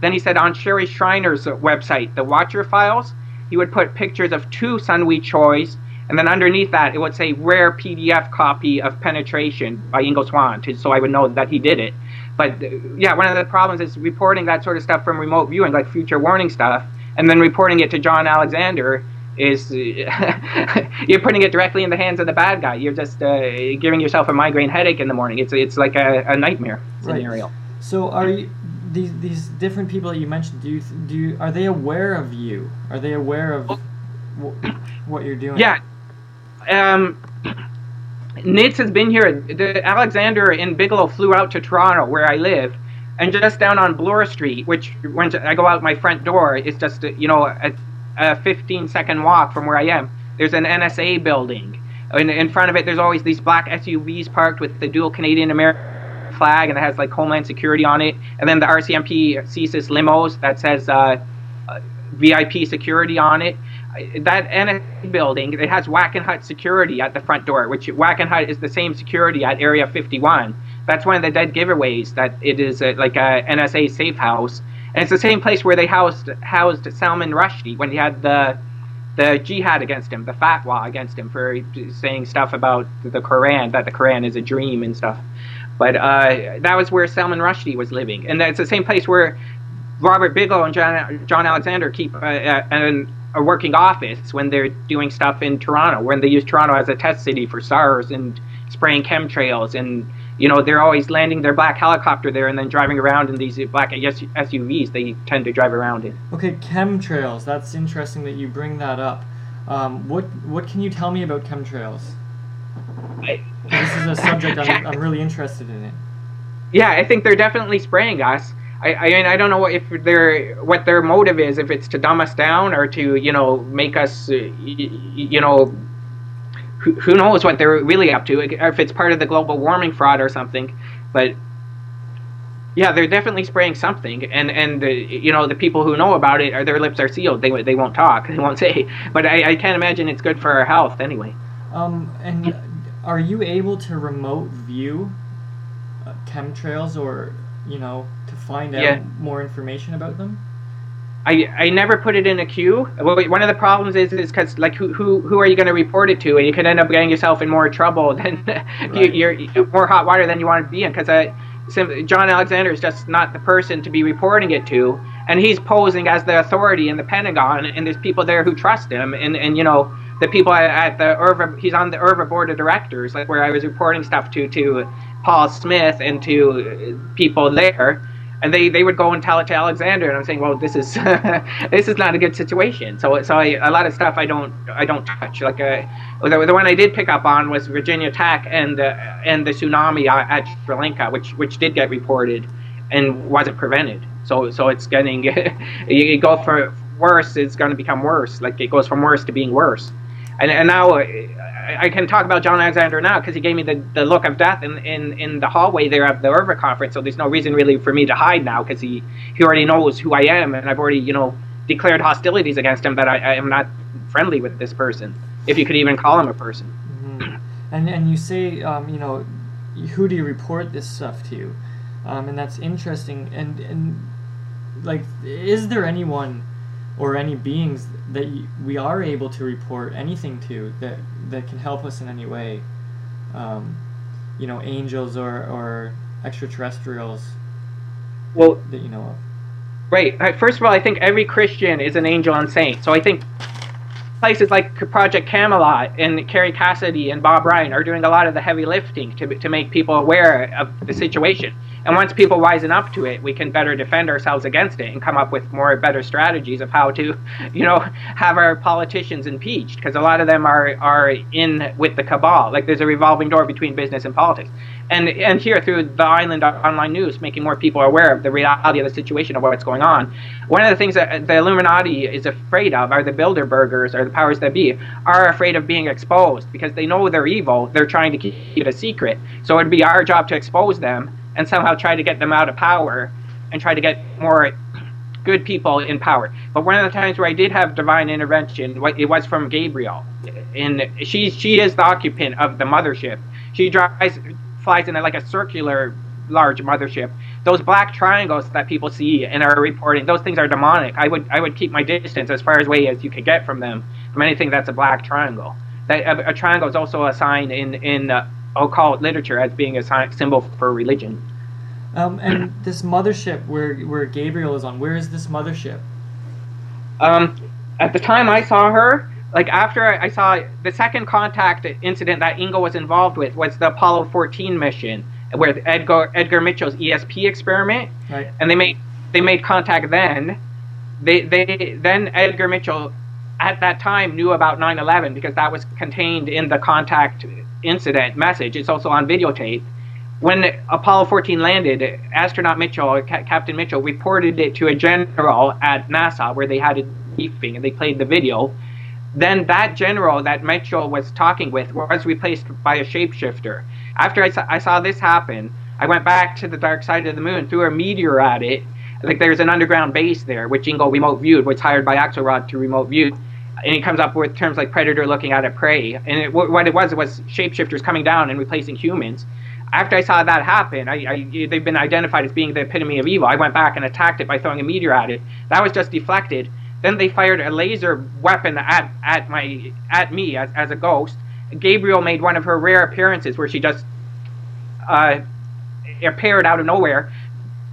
S1: Then he said on Sherry Schreiner's website, the Watcher Files, he would put pictures of 2 Sunwee Choi's, and then underneath that it would say rare PDF copy of Penetration by Ingo Swann, so I would know that he did it. But yeah, one of the problems is reporting that sort of stuff from remote viewing, like future warning stuff, and then reporting it to John Alexander is you're putting it directly in the hands of the bad guy. You're just giving yourself a migraine headache in the morning. It's like a nightmare scenario.
S2: Right. So are you, these different people that you mentioned, are they aware of you? Are they aware of what you're doing?
S1: Yeah. NITS has been here. Alexander and Bigelow flew out to Toronto, where I live, and just down on Bloor Street, which when I go out my front door, it's just a 15-second walk from where I am. There's an NSA building. In front of it, there's always these black SUVs parked with the dual Canadian-American flag, and it has like Homeland Security on it. And then the RCMP CSIS limos that says VIP security on it. That NSA building, it has Wackenhut security at the front door, which Wackenhut is the same security at Area 51. That's one of the dead giveaways, that it is like a NSA safe house. And it's the same place where they housed Salman Rushdie when he had the jihad against him, the fatwa against him for saying stuff about the Quran, that the Quran is a dream and stuff. But that was where Salman Rushdie was living. And it's the same place where Robert Bigelow and John Alexander keep a working office when they're doing stuff in Toronto, when they use Toronto as a test city for SARS and spraying chemtrails, and they're always landing their black helicopter there and then driving around in these black SUVs they tend to drive around in.
S2: Okay, chemtrails. That's interesting that you bring that up. What can you tell me about chemtrails? This is a subject I'm really interested in it.
S1: Yeah, I think they're definitely spraying us. I mean, I don't know what their motive is, if it's to dumb us down or to, make us, who knows what they're really up to, or if it's part of the global warming fraud or something. But yeah, they're definitely spraying something, and the people who know about it, their lips are sealed. They won't talk, they won't say. But I can't imagine it's good for our health anyway.
S2: And are you able to remote view chemtrails, or to find out more information about them?
S1: I never put it in a queue. One of the problems is because like who are you going to report it to, and you could end up getting yourself in more trouble than you're more hot water than you want to be in, because John Alexander is just not the person to be reporting it to, and he's posing as the authority in the Pentagon, and there's people there who trust him, and the people at the IRVA, he's on the IRVA board of directors, like where I was reporting stuff to Paul Smith and to people there, and they would go and tell it to Alexander, and I'm saying, well, this is this is not a good situation. So a lot of stuff I don't touch. Like the one I did pick up on was Virginia Tech and the tsunami at Sri Lanka, which did get reported and wasn't prevented. So it's getting you go for worse, it's going to become worse. Like it goes from worse to being worse. And now I can talk about John Alexander now because he gave me the look of death in the hallway there at the IRVA conference. So there's no reason really for me to hide now, because he already knows who I am, and I've already declared hostilities against him, that I am not friendly with this person, if you could even call him a person.
S2: Mm-hmm. And you say who do you report this stuff to? And that's interesting. And like, is there anyone or any beings that we are able to report anything to that can help us in any way? Angels or extraterrestrials.
S1: Well,
S2: that you know of.
S1: Right. First of all, I think every Christian is an angel and saint. So I think places like Project Camelot and Carrie Cassidy and Bob Ryan are doing a lot of the heavy lifting to make people aware of the situation. And once people wisen up to it, we can better defend ourselves against it and come up with better strategies of how to, have our politicians impeached, because a lot of them are in with the cabal. Like there's a revolving door between business and politics. And here through the Island Online News, making more people aware of the reality of the situation of what's going on. One of the things that the Illuminati is afraid of, are the Bilderbergers, or the powers that be, are afraid of being exposed, because they know they're evil. They're trying to keep it a secret. So it'd be our job to expose them and somehow try to get them out of power and try to get more good people in power. But one of the times where I did have divine intervention, it was from Gabriel. And she is the occupant of the mothership. She flies in like a circular large mothership. Those black triangles that people see and are reporting, those things are demonic. I would keep my distance as far away as you could get from them, from anything that's a black triangle. A triangle is also a sign in occult literature as being a symbol for religion.
S2: And this mothership where Gabriel is on, where is this mothership?
S1: At the time I saw her, like after I saw the second contact incident that Ingo was involved with, was the Apollo 14 mission, where Edgar Mitchell's ESP experiment,
S2: right.
S1: And they made contact then. Then Edgar Mitchell at that time knew about 9/11 because that was contained in the contact incident message. It's also on videotape. When Apollo 14 landed, astronaut Mitchell, Captain Mitchell, reported it to a general at NASA where they had a briefing and they played the video. Then that general that Mitchell was talking with was replaced by a shapeshifter. After I saw this happen, I went back to the dark side of the moon, threw a meteor at it. Like there's an underground base there, which Ingo remote viewed, was hired by Axelrod to remote view. And he comes up with terms like predator looking at a prey. And what it was shapeshifters coming down and replacing humans. After I saw that happen, they've been identified as being the epitome of evil. I went back and attacked it by throwing a meteor at it. That was just deflected. Then they fired a laser weapon at me as a ghost. Gabriel made one of her rare appearances where she just appeared out of nowhere,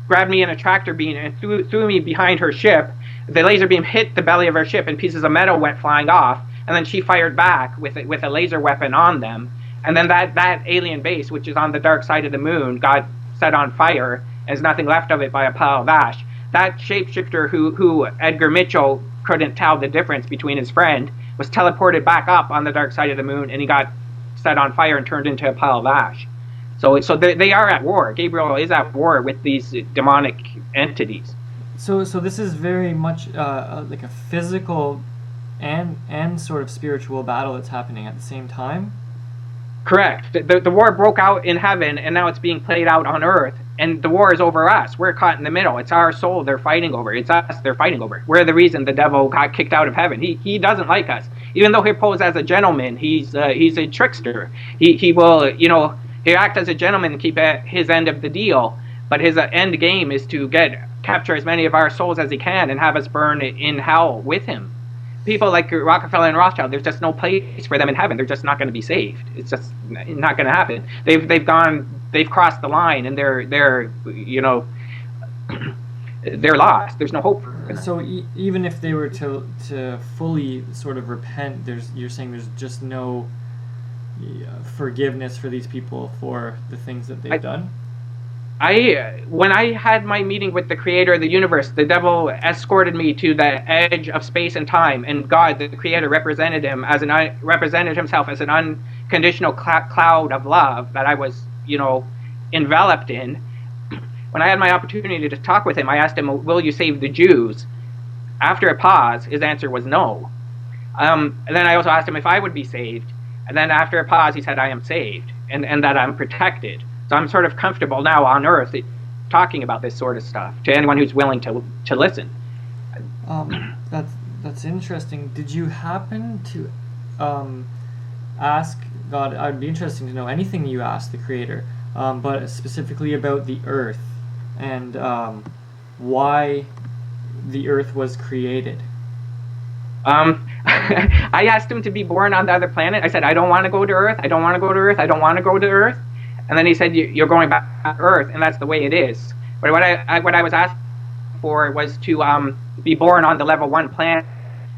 S1: grabbed me in a tractor beam and threw me behind her ship. The laser beam hit the belly of her ship and pieces of metal went flying off. And then she fired back with a laser weapon on them. And then that alien base, which is on the dark side of the moon, got set on fire. And there's nothing left of it by a pile of ash. That shapeshifter who Edgar Mitchell couldn't tell the difference between his friend was teleported back up on the dark side of the moon, and he got set on fire and turned into a pile of ash. So they are at war. Gabriel is at war with these demonic entities. So
S2: this is very much like a physical and sort of spiritual battle that's happening at the same time?
S1: Correct. The war broke out in heaven, and now it's being played out on earth. And the war is over us. We're caught in the middle. It's our soul they're fighting over. It's us they're fighting over. We're the reason the devil got kicked out of heaven. He doesn't like us. Even though he posed as a gentleman, he's a trickster. He will, he act as a gentleman and keep at his end of the deal. But his end game is to capture as many of our souls as he can and have us burn in hell with him. People like Rockefeller and Rothschild, there's just no place for them in heaven. They're just not going to be saved. It's just not going to happen. They've crossed the line, and they're lost. There's no hope for them.
S2: So even if they were to fully sort of repent, you're saying there's just no forgiveness for these people for the things that they've done?
S1: When I had my meeting with the creator of the universe, the devil escorted me to the edge of space and time, and God, the creator, represented himself as an unconditional cloud of love that I was, enveloped in. When I had my opportunity to talk with him, I asked him, "Will you save the Jews?" After a pause, his answer was no. And then I also asked him if I would be saved, and then after a pause, he said, "I am saved, and that I'm protected." So I'm sort of comfortable now on Earth talking about this sort of stuff to anyone who's willing to listen.
S2: That's interesting. Did you happen to ask God? I'd be interested to know anything you asked the Creator, but specifically about the Earth and why the Earth was created.
S1: I asked him to be born on the other planet. I said, "I don't want to go to Earth. I don't want to go to Earth. I don't want to go to Earth." And then he said, "You're going back to Earth, and that's the way it is." But what I was asked for was to be born on the level 1 planet,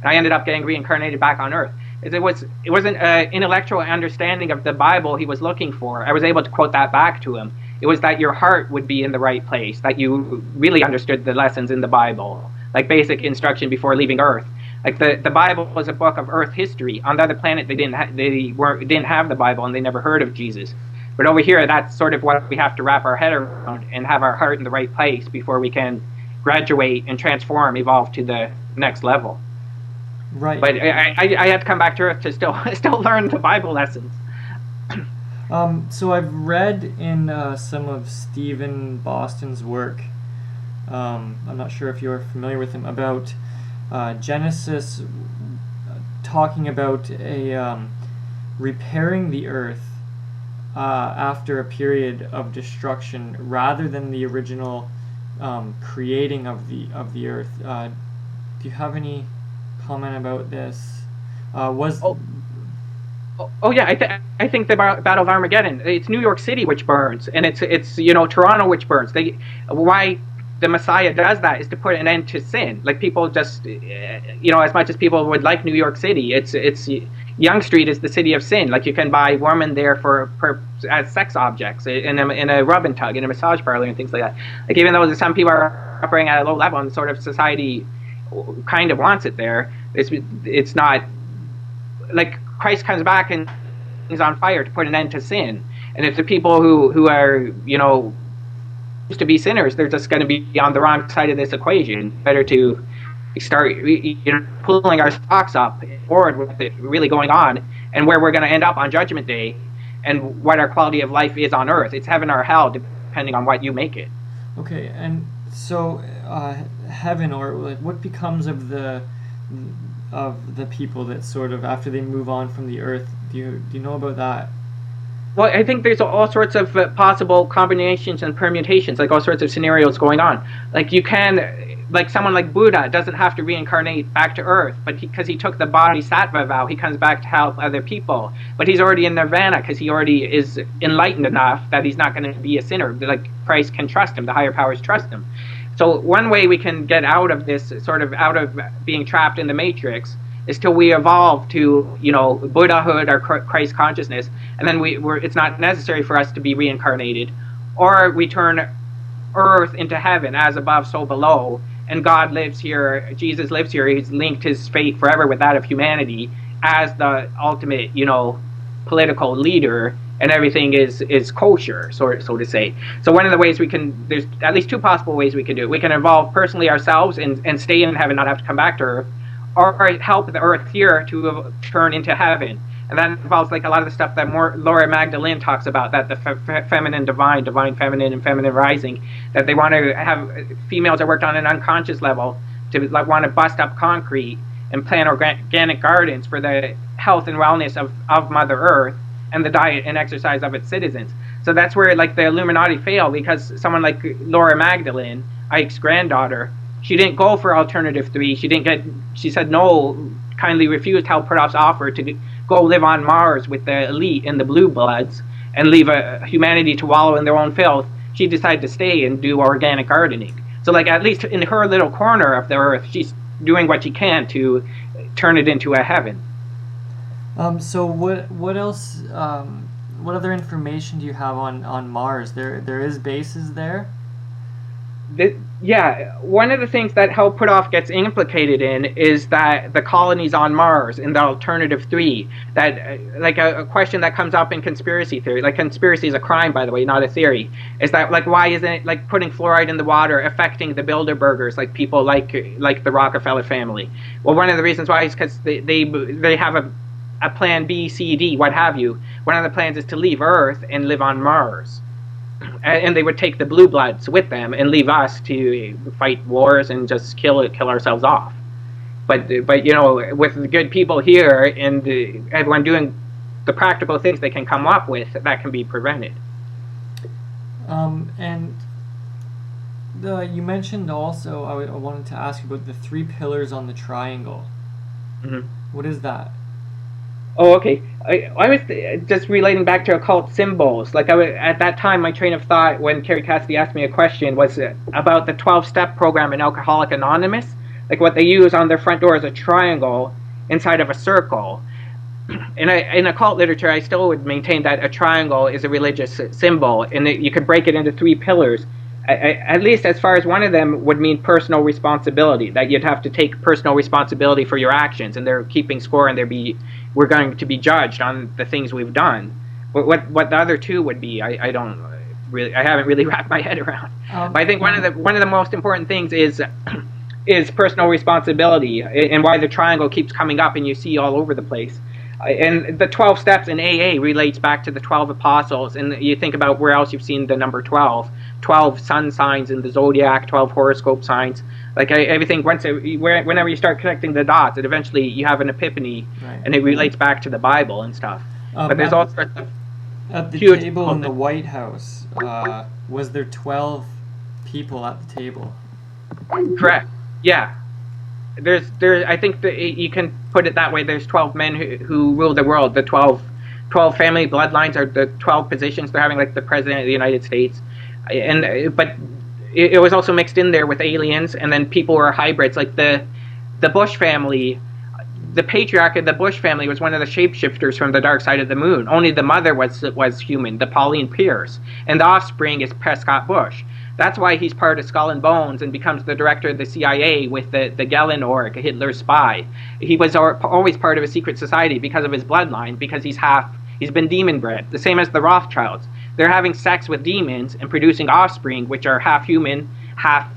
S1: and I ended up getting reincarnated back on Earth. It wasn't an intellectual understanding of the Bible he was looking for. I was able to quote that back to him. It was that your heart would be in the right place, that you really understood the lessons in the Bible, like basic instruction before leaving Earth. Like the Bible was a book of Earth history. On the other planet, they didn't have the Bible, and they never heard of Jesus. But over here, that's sort of what we have to wrap our head around and have our heart in the right place before we can graduate and transform, evolve to the next level.
S2: Right.
S1: But I had to come back to Earth to still learn the Bible lessons.
S2: So I've read in some of Stephen Boston's work, I'm not sure if you're familiar with him, about Genesis talking about repairing the Earth after a period of destruction rather than the original creating of the earth. Do you have any comment about this?
S1: I think the Battle of Armageddon. It's New York City which burns, and it's Toronto which burns. Why the Messiah does that is to put an end to sin. Like people just as much as people would like New York City, it's Yonge Street is the city of sin. Like you can buy women there as sex objects in a rub and tug in a massage parlor and things like that. Like even though some people are operating at a low level and sort of society kind of wants it there, it's not like Christ comes back and he's on fire to put an end to sin. And if the people who are used to be sinners, they're just going to be on the wrong side of this equation. Better to start pulling our stocks up forward with it really going on, and where we're going to end up on Judgment Day, and what our quality of life is on earth. It's heaven or hell, depending on what you make it.
S2: Okay, and so heaven, or like, what becomes of the people that sort of after they move on from the earth? Do you know about that?
S1: Well, I think there's all sorts of possible combinations and permutations, like all sorts of scenarios going on. Like you can, like someone like Buddha doesn't have to reincarnate back to Earth, but because he took the bodhisattva vow, he comes back to help other people. But he's already in nirvana because he already is enlightened enough that he's not going to be a sinner. Like Christ can trust him, the higher powers trust him. So one way we can get out of this, sort of out of being trapped in the matrix, is till we evolve to, Buddhahood or Christ consciousness, and then it's not necessary for us to be reincarnated, or we turn earth into heaven, as above, so below, and God lives here, Jesus lives here, he's linked his fate forever with that of humanity as the ultimate, political leader, and everything is kosher, so to say. So one of the ways there's at least two possible ways we can do it. We can evolve personally ourselves and stay in heaven, not have to come back to earth, or help the earth here to turn into heaven. And that involves like a lot of the stuff that Laura Magdalene talks about, that the feminine divine feminine, and feminine rising, that they want to have females that worked on an unconscious level to want to bust up concrete and plant organic gardens for the health and wellness of Mother Earth and the diet and exercise of its citizens. So that's where like the Illuminati fail, because someone like Laura Magdalene, Ike's granddaughter, she didn't go for alternative 3. She said no, kindly refused Halpertoff's offer to go live on Mars with the elite and the blue bloods and leave humanity to wallow in their own filth. She decided to stay and do organic gardening. So like at least in her little corner of the earth, she's doing what she can to turn it into a heaven.
S2: So what else? What other information do you have on Mars? There is bases there.
S1: One of the things that Halpertoff gets implicated in is that the colonies on Mars in the alternative 3, that like a question that comes up in conspiracy theory, like conspiracy is a crime, by the way, not a theory, is that like why isn't it like putting fluoride in the water affecting the Bilderbergers, like people like the Rockefeller family? Well, one of the reasons why is because they have a plan B, C, D, what have you. One of the plans is to leave Earth and live on Mars. And they would take the blue bloods with them and leave us to fight wars and just kill ourselves off. But with the good people here and everyone doing the practical things they can come up with, that can be prevented.
S2: And you mentioned also, I wanted to ask you about the 3 pillars on the triangle.
S1: Mm-hmm.
S2: What is that?
S1: Oh, okay. I was just relating back to occult symbols. Like at that time, my train of thought when Carrie Cassidy asked me a question was about the 12-step program in Alcoholics Anonymous. Like what they use on their front door is a triangle inside of a circle. In occult literature, I still would maintain that a triangle is a religious symbol, and you could break it into 3 pillars. At least as far as one of them would mean personal responsibility, that you'd have to take personal responsibility for your actions, and they're keeping score, and we're going to be judged on the things we've done. What the other 2 would be, I haven't really wrapped my head around. But I think one of the most important things is personal responsibility, and why the triangle keeps coming up and you see all over the place. And the 12 steps in AA relates back to the 12 apostles, and you think about where else you've seen the number 12 sun signs in the zodiac, 12 horoscope signs, like everything. Whenever you start connecting the dots, it eventually you have an epiphany, right, and it relates back to the Bible and stuff. But there's all sorts of
S2: At the
S1: huge
S2: table in the White House, was there 12 people at the table?
S1: Correct. Yeah. I think that you can put it that way. There's 12 men who rule the world. The 12 family bloodlines are the 12 positions they're having, like the president of the United States. But it was also mixed in there with aliens, and then people were hybrids, like the Bush family. The patriarch of the Bush family was one of the shapeshifters from the dark side of the moon. Only the mother was human, the Pauline Pierce, and the offspring is Prescott Bush. That's why he's part of Skull and Bones and becomes the director of the CIA with the Gehlen org, Hitler's spy. He was always part of a secret society because of his bloodline, because he's been demon bred, the same as the Rothschilds. They're having sex with demons and producing offspring, which are half human, half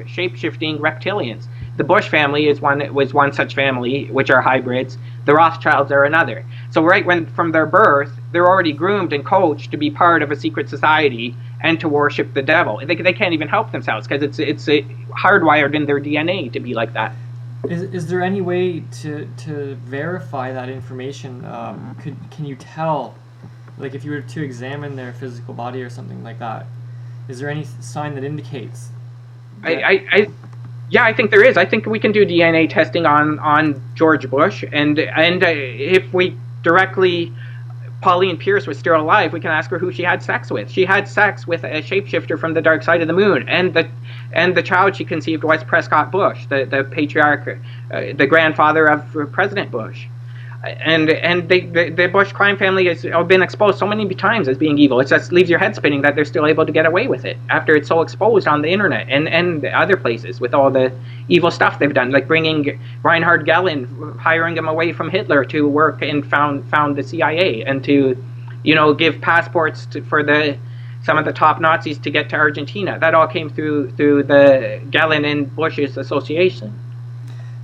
S1: shape-shifting reptilians. The Bush family was one such family, which are hybrids. The Rothschilds are another. So from their birth, they're already groomed and coached to be part of a secret society and to worship the devil. They can't even help themselves because it's hardwired in their DNA to be like that.
S2: Is there any way to verify that information? Can you tell, like if you were to examine their physical body or something like that, is there any sign that indicates that?
S1: I think there is. I think we can do DNA testing on George Bush, and if we directly, Pauline Pierce was still alive, we can ask her who she had sex with. She had sex with a shapeshifter from the dark side of the moon, and the child she conceived was Prescott Bush, the patriarch, the grandfather of President Bush. And the Bush crime family has been exposed so many times as being evil. It just leaves your head spinning that they're still able to get away with it after it's so exposed on the internet and other places with all the evil stuff they've done, like bringing Reinhard Gehlen, hiring him away from Hitler to work and found the CIA, and to, give passports for some of the top Nazis to get to Argentina. That all came through the Gehlen and Bush's association.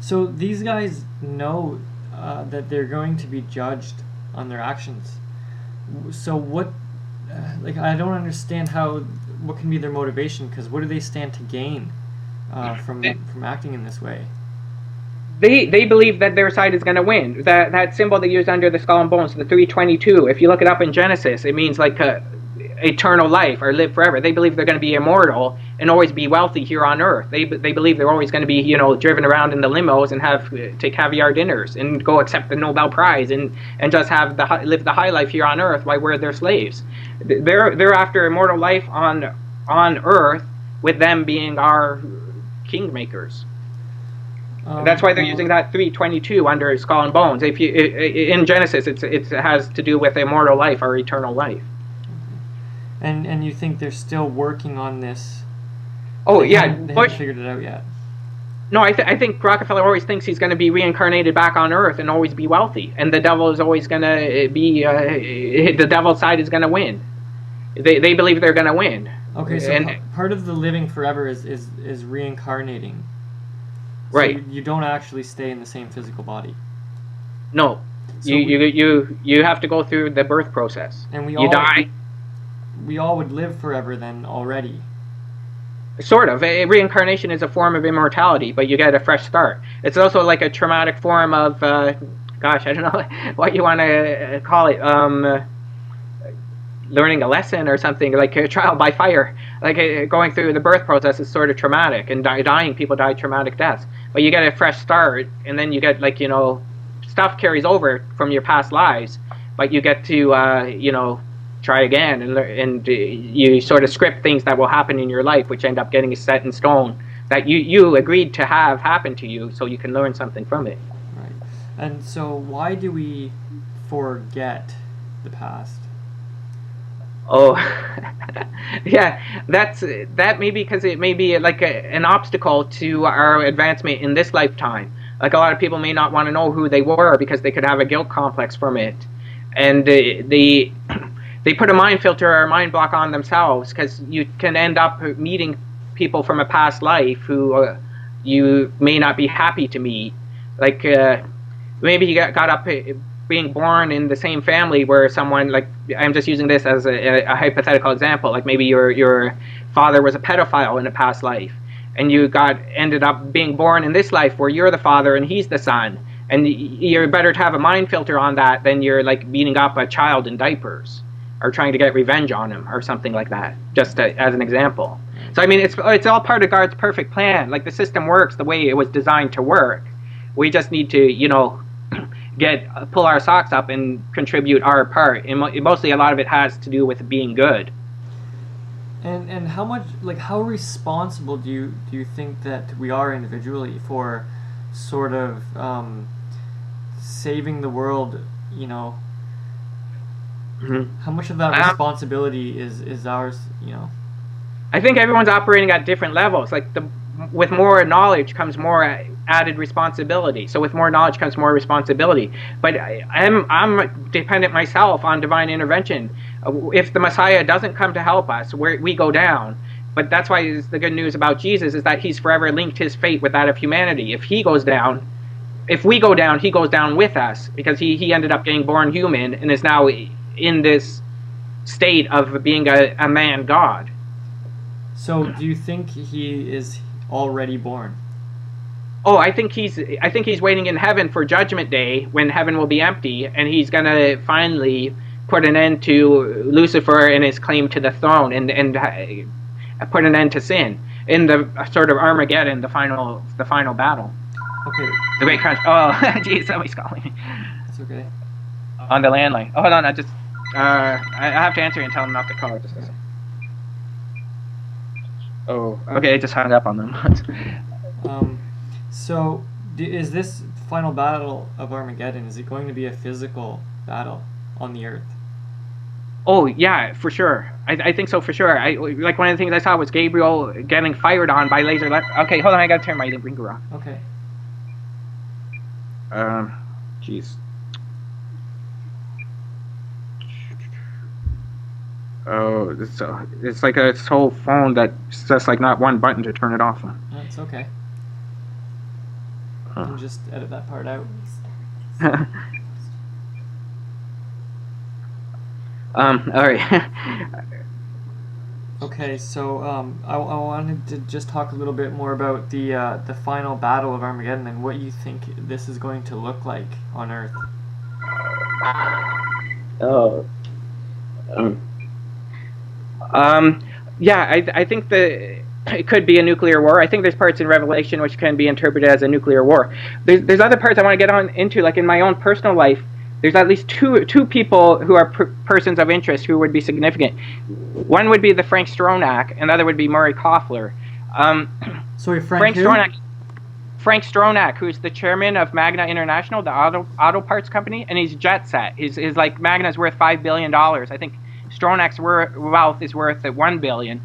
S2: So these guys know that they're going to be judged on their actions. So what, I don't understand what can be their motivation, because what do they stand to gain from acting in this way?
S1: They believe that their side is going to win. That symbol they use under the skull and bones, the 322, if you look it up in Genesis, it means like eternal life or live forever. They believe they're going to be immortal and always be wealthy here on Earth. They believe they're always going to be, driven around in the limos and take caviar dinners and go accept the Nobel Prize and just live the high life here on Earth while we're their slaves. They're after immortal life on Earth, with them being our kingmakers. That's why they're using that 322 under skull and bones. In Genesis, it has to do with immortal life or eternal life.
S2: And you think they're still working on this?
S1: Oh,
S2: they
S1: yeah.
S2: haven't figured it out yet.
S1: No, I think Rockefeller always thinks he's going to be reincarnated back on Earth and always be wealthy. And the devil is always going to be, the devil's side is going to win. They believe they're going to win.
S2: Okay, so part of the living forever is reincarnating. So
S1: right.
S2: You don't actually stay in the same physical body.
S1: No. So you have to go through the birth process.
S2: And
S1: you die.
S2: We all would live forever then already.
S1: Sort of. Reincarnation is a form of immortality, but you get a fresh start. It's also like a traumatic form of, I don't know what you want to call it, learning a lesson or something, like a trial by fire. Like going through the birth process is sort of traumatic, and dying, people die traumatic deaths. But you get a fresh start, and then you get, stuff carries over from your past lives, but you get to, try again, and you sort of script things that will happen in your life, which end up getting set in stone, that you agreed to have happen to you, so you can learn something from it.
S2: Right. And so why do we forget the past?
S1: Oh, yeah, that may be because it may be like an obstacle to our advancement in this lifetime. Like a lot of people may not want to know who they were because they could have a guilt complex from it, and they put a mind filter or a mind block on themselves, because you can end up meeting people from a past life who you may not be happy to meet. Like maybe you got up being born in the same family where someone, like, I'm just using this as a hypothetical example, like maybe your father was a pedophile in a past life, and you ended up being born in this life where you're the father and he's the son, and you're better to have a mind filter on that than you're like beating up a child in diapers. are trying to get revenge on him or something like that, just as an example. So I mean, it's all part of God's perfect plan. Like, the system works the way it was designed to work. We just need to, you know, pull our socks up and contribute our part. And mostly, a lot of it has to do with being good.
S2: And how much, like, how responsible do you think that we are individually for sort of saving the world? You know, how much of that responsibility is ours? You know,
S1: I think everyone's operating at different levels. Like, with more knowledge comes more added responsibility. So with more knowledge comes more responsibility. But I'm dependent myself on divine intervention. If the Messiah doesn't come to help us, we go down. But that's why the good news about Jesus is that he's forever linked his fate with that of humanity. If he goes down, if we go down, he goes down with us, because he ended up getting born human and is now in this state of being a man God.
S2: So do you think he is already born?
S1: Oh, I think he's waiting in heaven for Judgment Day, when heaven will be empty, and he's gonna finally put an end to Lucifer and his claim to the throne, and put an end to sin in the sort of Armageddon, the final battle.
S2: Okay.
S1: The great crunch. Oh, geez, somebody's calling me.
S2: That's okay.
S1: On the landline. Oh, hold on. I have to answer and tell them not to call. Just a second. Oh, okay. I just hung up on them.
S2: So, is this final battle of Armageddon, is it going to be a physical battle on the Earth?
S1: Oh, yeah, for sure. I think so, for sure. Like, one of the things I saw was Gabriel getting fired on by laser. Okay, hold on. I gotta turn my ringer off.
S2: Okay.
S1: Jeez. Oh, it's like a whole phone that's just like not one button to turn it off on.
S2: That's okay. You can just edit that part out.
S1: All right.
S2: Okay, so I wanted to just talk a little bit more about the final battle of Armageddon and what you think this is going to look like on Earth.
S1: Oh. Yeah, I think it could be a nuclear war. I think there's parts in Revelation which can be interpreted as a nuclear war. There's other parts I want to get into, like in my own personal life. There's at least two people who are persons of interest who would be significant. One would be the Frank Stronach, and the other would be Murray Koffler.
S2: Sorry, Frank who?
S1: Frank Stronach, who's the chairman of Magna International, the auto parts company, and he's jet set. His like Magna's worth $5 billion. I think Stronach's wealth is worth $1 billion.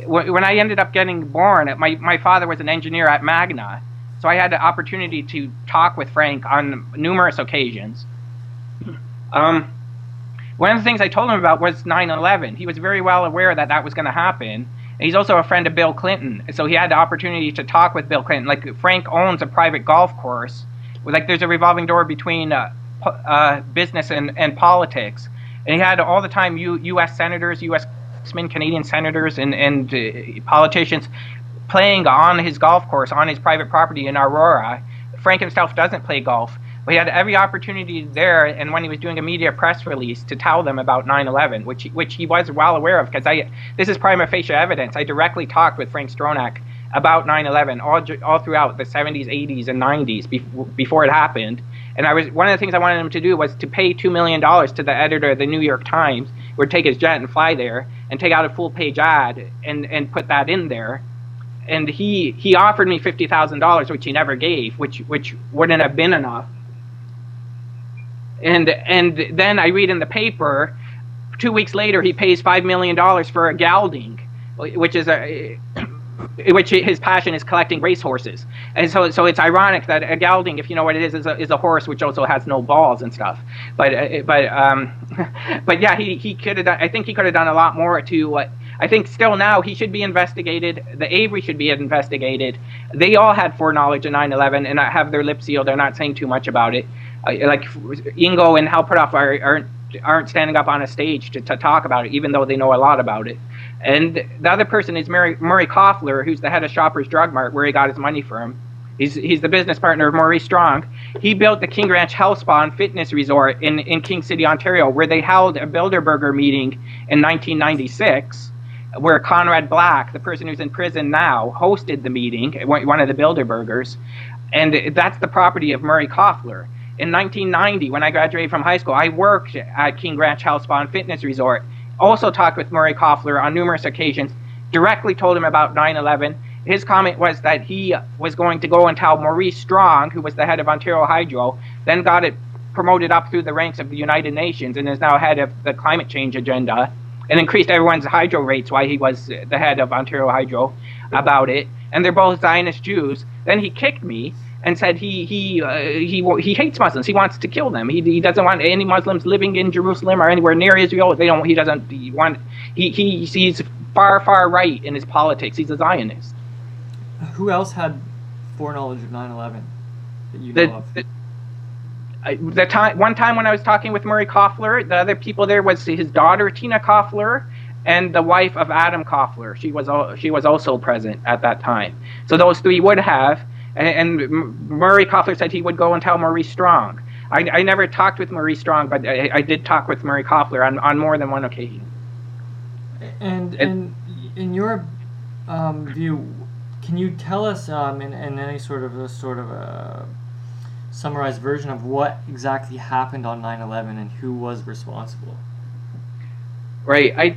S1: When I ended up getting born, my father was an engineer at Magna, so I had the opportunity to talk with Frank on numerous occasions. One of the things I told him about was 9/11. He was very well aware that was going to happen. And he's also a friend of Bill Clinton, so he had the opportunity to talk with Bill Clinton. Like, Frank owns a private golf course. Like, there's a revolving door between business and politics. And he had all the time U.S. senators, U.S. Canadian senators, and politicians playing on his golf course, on his private property in Aurora. Frank himself doesn't play golf. But he had every opportunity there, and when he was doing a media press release, to tell them about 9/11, which he was well aware of, because this is prima facie evidence. I directly talked with Frank Stronach about 9/11 all throughout the 70s, 80s, and 90s before it happened. And one of the things I wanted him to do was to pay $2 million to the editor of the New York Times, who would take his jet and fly there and take out a full-page ad and put that in there. And he offered me $50,000, which he never gave, which wouldn't have been enough. And then I read in the paper, 2 weeks later, he pays $5 million for a gelding, which his passion is collecting racehorses. And so it's ironic that a gelding, if you know what it is a horse which also has no balls and stuff. But yeah, he could have done. I think he could have done a lot more to. I think still now he should be investigated. The Avery should be investigated. They all had foreknowledge of 9/11 and have their lips sealed. They're not saying too much about it. Like Ingo and Hal Puthoff aren't standing up on a stage to talk about it, even though they know a lot about it. And the other person is Murray Koffler, who's the head of Shoppers Drug Mart, where he got his money from. He's the business partner of Maurice Strong. He built the King Ranch Health Spa and Fitness Resort in King City, Ontario, where they held a Bilderberger meeting in 1996, where Conrad Black, the person who's in prison now, hosted the meeting, one of the Bilderbergers. And that's the property of Murray Koffler. In 1990, when I graduated from high school, I worked at King Ranch Health Spa and Fitness Resort. Also talked with Murray Koffler on numerous occasions, directly told him about 9/11. His comment was that he was going to go and tell Maurice Strong, who was the head of Ontario Hydro, then got it promoted up through the ranks of the United Nations and is now head of the climate change agenda, and increased everyone's hydro rates while he was the head of Ontario Hydro about it. And they're both Zionist Jews. Then he kicked me and said he hates Muslims. He wants to kill them. He doesn't want any Muslims living in Jerusalem or anywhere near Israel. He's far right in his politics. He's a Zionist.
S2: Who else had foreknowledge of 9/11 that you know of?
S1: One time when I was talking with Murray Koffler, the other people there was his daughter Tina Koffler and the wife of Adam Koffler. She was also present at that time. So those three would have. And Murray Koffler said he would go and tell Maurice Strong. I never talked with Maurice Strong, but I did talk with Murray Koffler on more than one occasion.
S2: And in your view, can you tell us in any sort of a summarized version of what exactly happened on 9/11 and who was responsible?
S1: Right.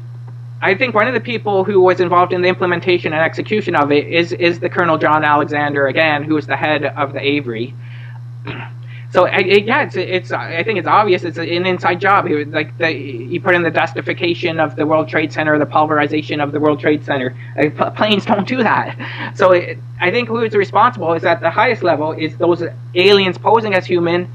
S1: I think one of the people who was involved in the implementation and execution of it is the Colonel John Alexander, again, who is the head of the Avery. So I think it's obvious. It's an inside job. He put in the dustification of the World Trade Center, the pulverization of the World Trade Center. Planes don't do that. So I think who is responsible is at the highest level is those aliens posing as human.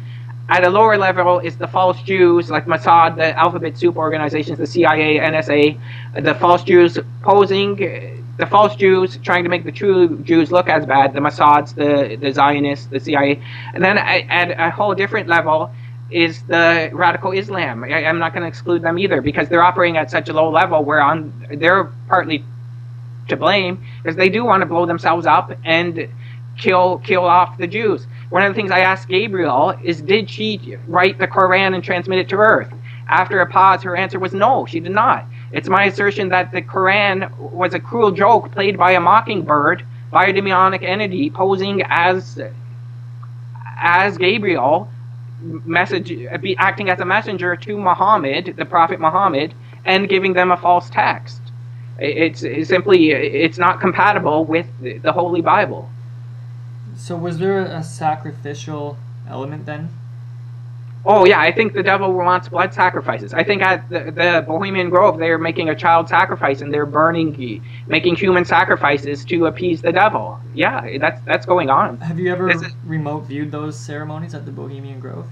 S1: At a lower level is the false Jews, like Mossad, the alphabet soup organizations, the CIA, NSA, the false Jews posing, the false Jews trying to make the true Jews look as bad, the Mossads, the Zionists, the CIA. And then at a whole different level is the radical Islam. I'm not going to exclude them either, because they're operating at such a low level where they're partly to blame, because they do want to blow themselves up and kill off the Jews. One of the things I asked Gabriel is, did she write the Quran and transmit it to Earth? After a pause, her answer was no, she did not. It's my assertion that the Quran was a cruel joke played by a mockingbird, by a demonic entity posing as Gabriel, acting as a messenger to Muhammad, the Prophet Muhammad, and giving them a false text. It's not compatible with the Holy Bible.
S2: So was there a sacrificial element then?
S1: Oh yeah, I think the devil wants blood sacrifices. I think at the Bohemian Grove they're making a child sacrifice and they're making human sacrifices to appease the devil. Yeah, that's going on.
S2: Have you ever remote viewed those ceremonies at the Bohemian Grove?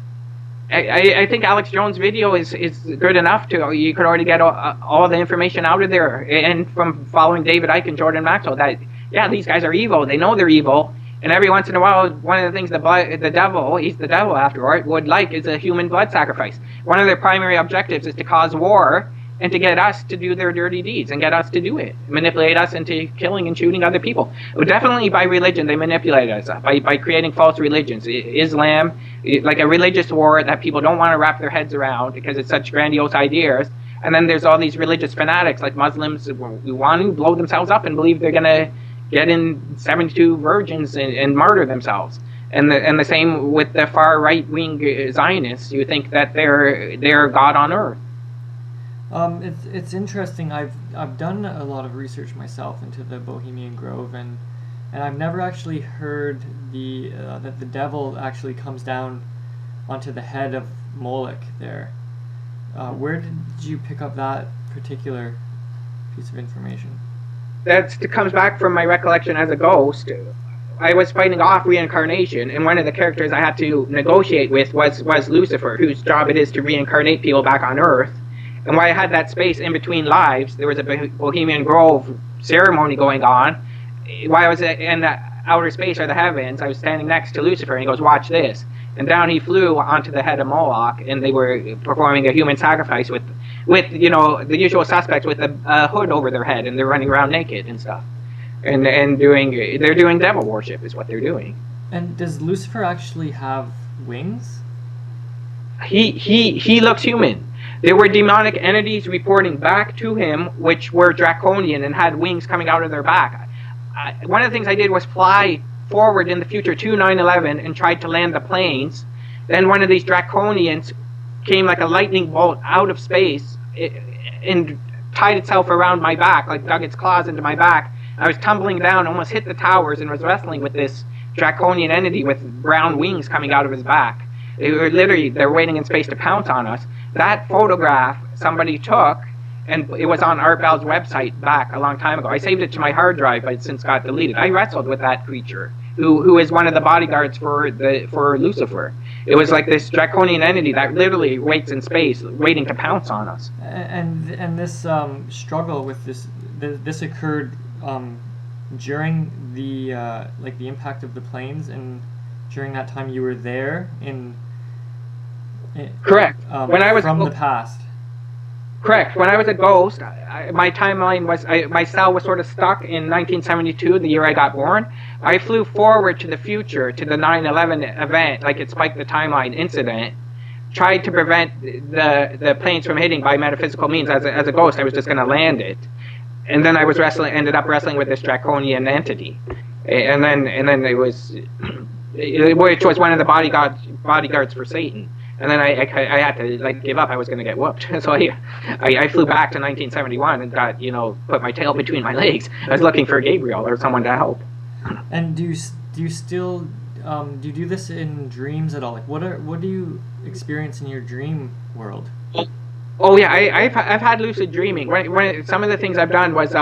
S1: I think Alex Jones' video is good enough you could already get all the information out of there, and from following David Icke and Jordan Maxwell that these guys are evil. They know they're evil. And every once in a while, one of the things the devil, he's the devil after all, would like is a human blood sacrifice. One of their primary objectives is to cause war and to get us to do their dirty deeds and get us to do it, manipulate us into killing and shooting other people. Definitely by religion, they manipulate us, by creating false religions. Islam, like a religious war that people don't want to wrap their heads around because it's such grandiose ideas. And then there's all these religious fanatics like Muslims who want to blow themselves up and believe they're going to get in 72 virgins and martyr themselves, and the same with the far right wing Zionists. You think that they're God on earth.
S2: It's interesting. I've done a lot of research myself into the Bohemian Grove, and I've never actually heard that the devil actually comes down onto the head of Moloch there. Where did you pick up that particular piece of information?
S1: That comes back from my recollection as a ghost. I was fighting off reincarnation, and one of the characters I had to negotiate with was Lucifer, whose job it is to reincarnate people back on Earth. And while I had that space in between lives, there was a Bohemian Grove ceremony going on. While I was in the outer space or the heavens, I was standing next to Lucifer, and he goes, "Watch this." And down he flew onto the head of Moloch, and they were performing a human sacrifice with the usual suspects with a hood over their head, and they're running around naked and stuff, and they're doing devil worship is what they're doing.
S2: And does Lucifer actually have wings?
S1: He looks human. There were demonic entities reporting back to him, which were draconian and had wings coming out of their back. One of the things I did was fly forward in the future to 9/11 and tried to land the planes. Then one of these draconians came like a lightning bolt out of space and tied itself around my back, like dug its claws into my back. I was tumbling down, almost hit the towers, and was wrestling with this draconian entity with brown wings coming out of his back. They're waiting in space to pounce on us. That photograph somebody took, and it was on Art Bell's website back a long time ago. I saved it to my hard drive, but it since got deleted. I wrestled with that creature, who is one of the bodyguards for Lucifer. It was like this draconian entity that literally waits in space, waiting to pounce on us.
S2: And this struggle with this occurred during the the impact of the planes, and during that time you were there
S1: Correct. When I was
S2: from the past.
S1: Correct. When I was a ghost, my timeline was my cell was sort of stuck in 1972, the year I got born. I flew forward to the future, to the 9/11 event, like it spiked the timeline incident. Tried to prevent the planes from hitting by metaphysical means. As a ghost, I was just going to land it, and then I was ended up wrestling with this draconian entity, and then it was, which was one of the bodyguards for Satan. And then I had to give up. I was going to get whooped. So I flew back to 1971 and got, put my tail between my legs. I was looking for Gabriel or someone to help.
S2: And do you still do you do this in dreams at all? Like what do you experience in your dream world?
S1: Oh yeah, I've had lucid dreaming. When some of the things I've done was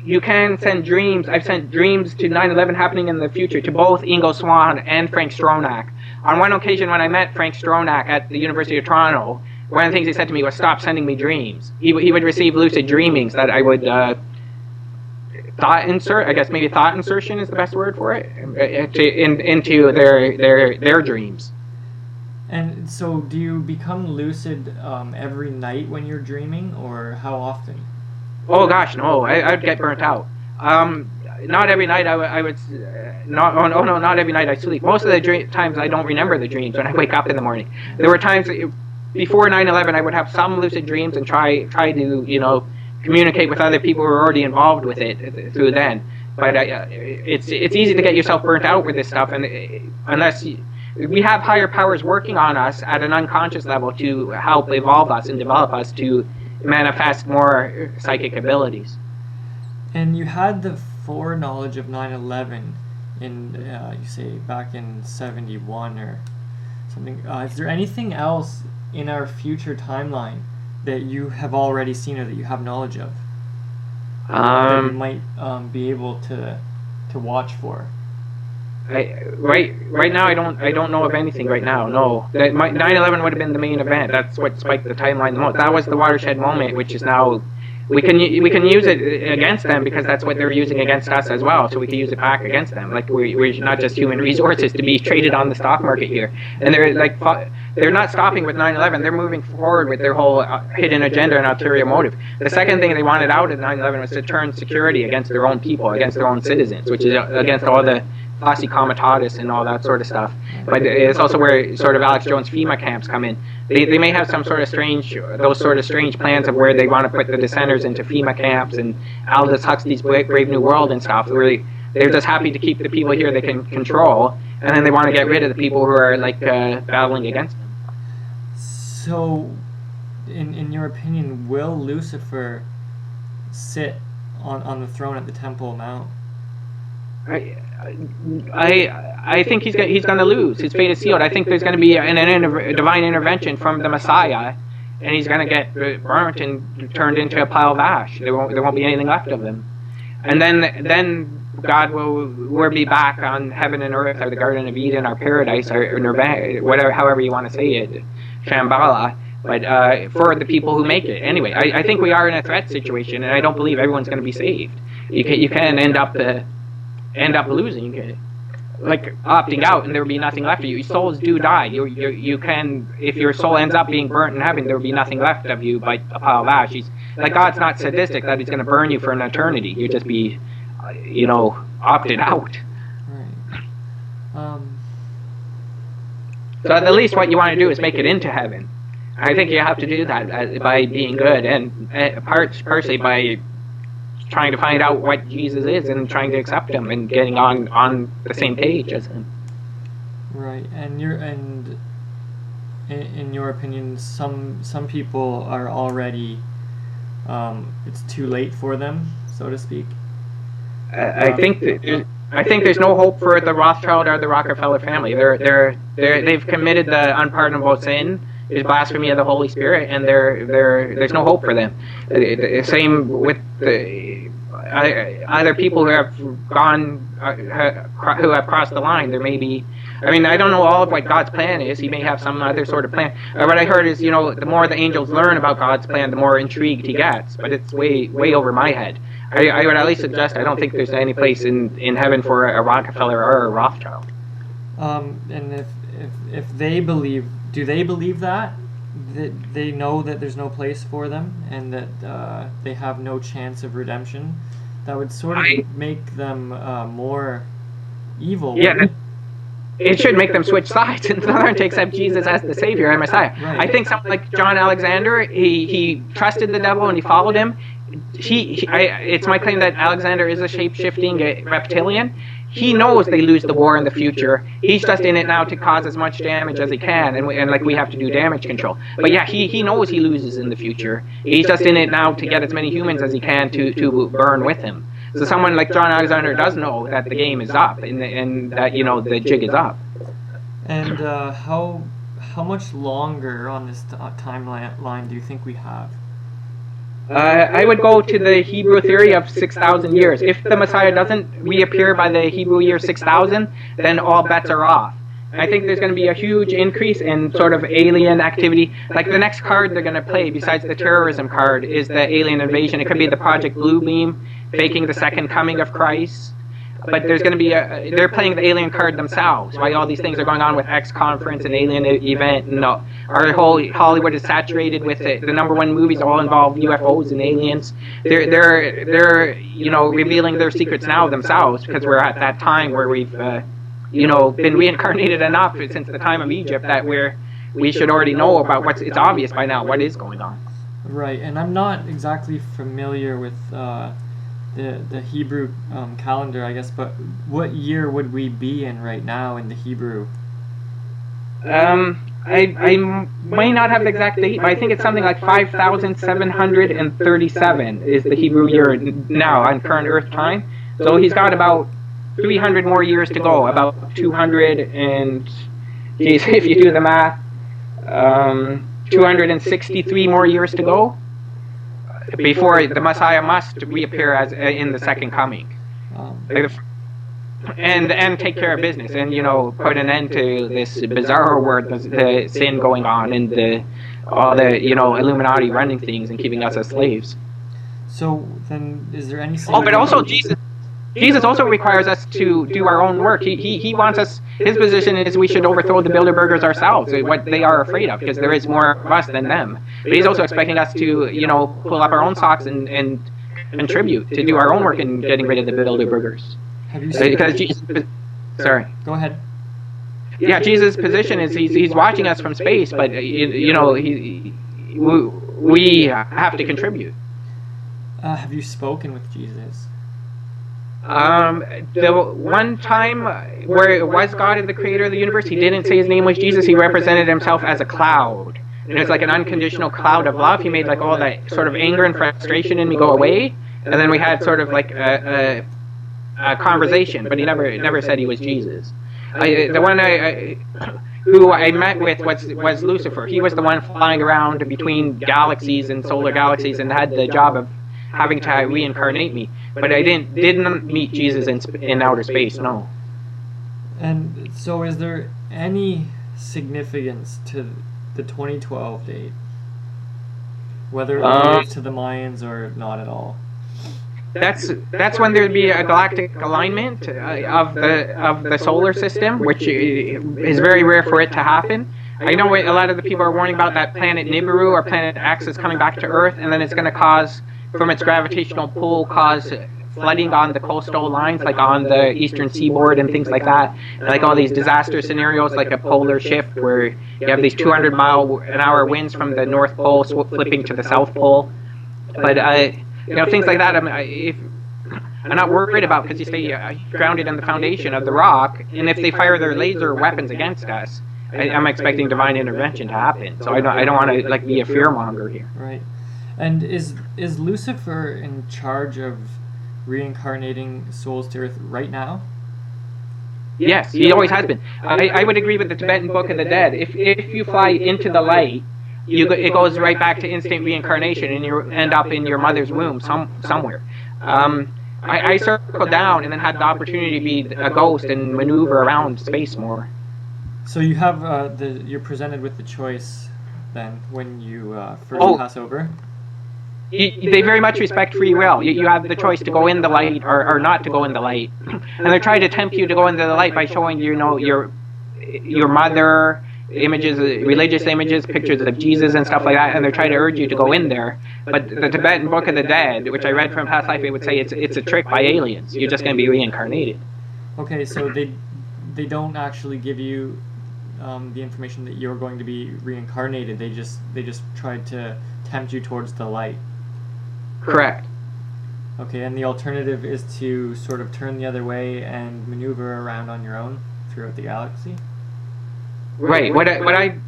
S1: you can send dreams. I've sent dreams to 9/11 happening in the future to both Ingo Swann and Frank Stronach. On one occasion, when I met Frank Stronach at the University of Toronto, one of the things he said to me was, "Stop sending me dreams." He would receive lucid dreamings that I would thought insertion is the best word for it, into their dreams.
S2: And so, do you become lucid every night when you're dreaming, or how often?
S1: Oh gosh, no! I'd get burnt out. Not every night. I would not. Oh no, not every night I sleep. Most of the times I don't remember the dreams when I wake up in the morning. There were times before 9/11 I would have some lucid dreams and try to communicate with other people who are already involved with it through then. But it's easy to get yourself burnt out with this stuff, and unless we have higher powers working on us at an unconscious level to help evolve us and develop us to manifest more psychic abilities.
S2: And you had the foreknowledge of 9/11 in you say back in 71 or something. Is there anything else in our future timeline that you have already seen or that you have knowledge of that you might be able to watch for?
S1: Right now I don't know of anything right now. No, 9/11 would have been the main event. That's what spiked the timeline the most. That was the watershed moment, which is now we can use it against them because that's what they're using against us as well. So we can use it back against them. Like we're not just human resources to be traded on the stock market here. And they're not stopping with 9/11. They're moving forward with their whole hidden agenda and ulterior motive. The second thing they wanted out of 9/11 was to turn security against their own people, against their own citizens, which is against all the posse comitatus and all that sort of stuff. But it's also where sort of Alex Jones FEMA camps come in. They may have some sort of strange plans of where they want to put the dissenters into FEMA camps and Aldous Huxley's Brave New World and stuff. Where they're just happy to keep the people here they can control, and then they want to get rid of the people who are battling against them.
S2: So, in your opinion, will Lucifer sit on the throne at the Temple Mount?
S1: I think he's going to lose. His fate is sealed. I think there's going to be a divine intervention from the Messiah, and he's going to get burnt and turned into a pile of ash. There won't be anything left of him. And then God will be back on heaven and earth, or the Garden of Eden, or paradise, or nirvana, whatever, however you want to say it, Shambhala. But for the people who make it, anyway, I think we are in a threat situation, and I don't believe everyone's going to be saved. You can end up losing, like opting out, and there will be nothing left of you. Souls do die. You can, if your soul ends up being burnt in heaven, there will be nothing left of you but a pile of ash. God's not sadistic that he's going to burn you for an eternity. You just be, opted out.
S2: Right.
S1: So at the least what you want to do is make it into heaven. I think you have to do that by being good, and partially by trying to find out what Jesus is and trying to accept him and getting on the same page as him.
S2: Right, and in your opinion, some people are already it's too late for them, so to speak.
S1: I think there's no hope for the Rothschild or the Rockefeller family. They've committed the unpardonable sin, is blasphemy of the Holy Spirit, and there's no hope for them. Same with either people who have gone who have crossed the line. There may be. I mean, I don't know all of what God's plan is. He may have some other sort of plan. What I heard is, the more the angels learn about God's plan, the more intrigued he gets. But it's way over my head. I would at least suggest I don't think there's any place in heaven for a Rockefeller or a Rothschild.
S2: And if they believe, do they believe that they know that there's no place for them and that they have no chance of redemption? That would sort of make them more evil.
S1: Yeah. It should make them switch sides and learn to accept Jesus as the Savior and Messiah.
S2: Right.
S1: I think someone like John Alexander, he trusted the devil and he followed him. It's my claim that Alexander is a shape-shifting reptilian. He knows they lose the war in the future. He's just in it now to cause as much damage as he can, and we have to do damage control. But yeah, he knows he loses in the future. He's just in it now to get as many humans as he can to burn with him. So someone like John Alexander does know that the game is up and that the jig is up.
S2: And how much longer on this timeline do you think we have?
S1: I would go to the Hebrew theory of 6,000 years. If the Messiah doesn't reappear by the Hebrew year 6,000, then all bets are off. I think there's going to be a huge increase in sort of alien activity. Like the next card they're going to play, besides the terrorism card, is the alien invasion. It could be the Project Bluebeam, faking the second coming of Christ. But there's going to be they're playing the alien card themselves. Why all these things are going on with X Conference and Alien Event, and our whole Hollywood is saturated with it. The number one movies all involve UFOs and aliens. They're revealing their secrets now themselves, because we're at that time where we've been reincarnated enough since the time of Egypt that we should already know about it's obvious by now what is going on.
S2: Right, and I'm not exactly familiar with the Hebrew calendar, I guess, but what year would we be in right now in the Hebrew?
S1: I may not have the exact date, but I think it's something like 5,737 is the Hebrew year now on current Earth time. So he's got about 300 more years to go, about 200 and, if you do the math, 263 more years to go before the Messiah must reappear as in the second coming, and take care of business and put an end to this bizarre world, the sin going on and all the Illuminati running things and keeping us as slaves.
S2: So then, is there any?
S1: But also Jesus also requires us to do our own work. He wants us. His position is we should overthrow the Bilderbergers ourselves, what they are afraid of, because there is more of us than them. But he's also expecting us to, pull up our own socks and contribute, to do our own work in getting rid of the Bilderbergers.
S2: Have you seen?
S1: Because Jesus, sorry.
S2: Go ahead.
S1: Yeah, Jesus' position is he's watching us from space, but we have to contribute.
S2: Have you spoken with Jesus?
S1: The one time where it was God and the creator of the universe, he didn't say his name was Jesus. He represented himself as a cloud. And it's like an unconditional cloud of love. He made like all that sort of anger and frustration in me go away. And then we had sort of like a conversation, but he never said he was Jesus. The one who I met with was Lucifer. He was the one flying around between galaxies and solar galaxies and had the job of having to reincarnate me. But I didn't meet Jesus in outer space, no.
S2: And so is there any significance to the 2012 date? Whether it relates to the Mayans or not at all?
S1: That's when there'd be a galactic alignment of the solar system, which is very rare for it to happen. I know a lot of the people are warning about that planet Nibiru or planet X is coming back to Earth, and then it's going to cause, from its gravitational pull, cause flooding on the coastal lines, like on the eastern seaboard and things like that. And like all these disaster scenarios, like a polar shift where you have these 200-mile-an-hour winds from the North Pole flipping to the South Pole. But things like that. I'm not worried about, because you stay grounded in the foundation of the rock, and if they fire their laser weapons against us, I'm expecting divine intervention to happen. So I don't want to like be a fearmonger here.
S2: Right. And is Lucifer in charge of reincarnating souls to Earth right now?
S1: Yes, he always has been. I would agree with the Tibetan Book of the Dead. If you fly into the light, it goes right back to instant reincarnation, and you end up in your mother's womb somewhere. I circled down and then had the opportunity to be a ghost and maneuver around space more.
S2: So you have you're presented with the choice then when you first pass over.
S1: They very much respect free will. You have the choice to go in the light or not to go in the light, and they're trying to tempt you to go into the light by showing your mother, images, religious images, pictures of Jesus and stuff like that, and they're trying to urge you to go in there. But the Tibetan Book of the Dead, which I read from past life, it would say it's a trick by aliens. You're just going to be reincarnated.
S2: Okay, so they don't actually give you the information that you're going to be reincarnated. They just tried to tempt you towards the light.
S1: Correct.
S2: Okay, and the alternative is to sort of turn the other way and maneuver around on your own throughout the galaxy.
S1: Right.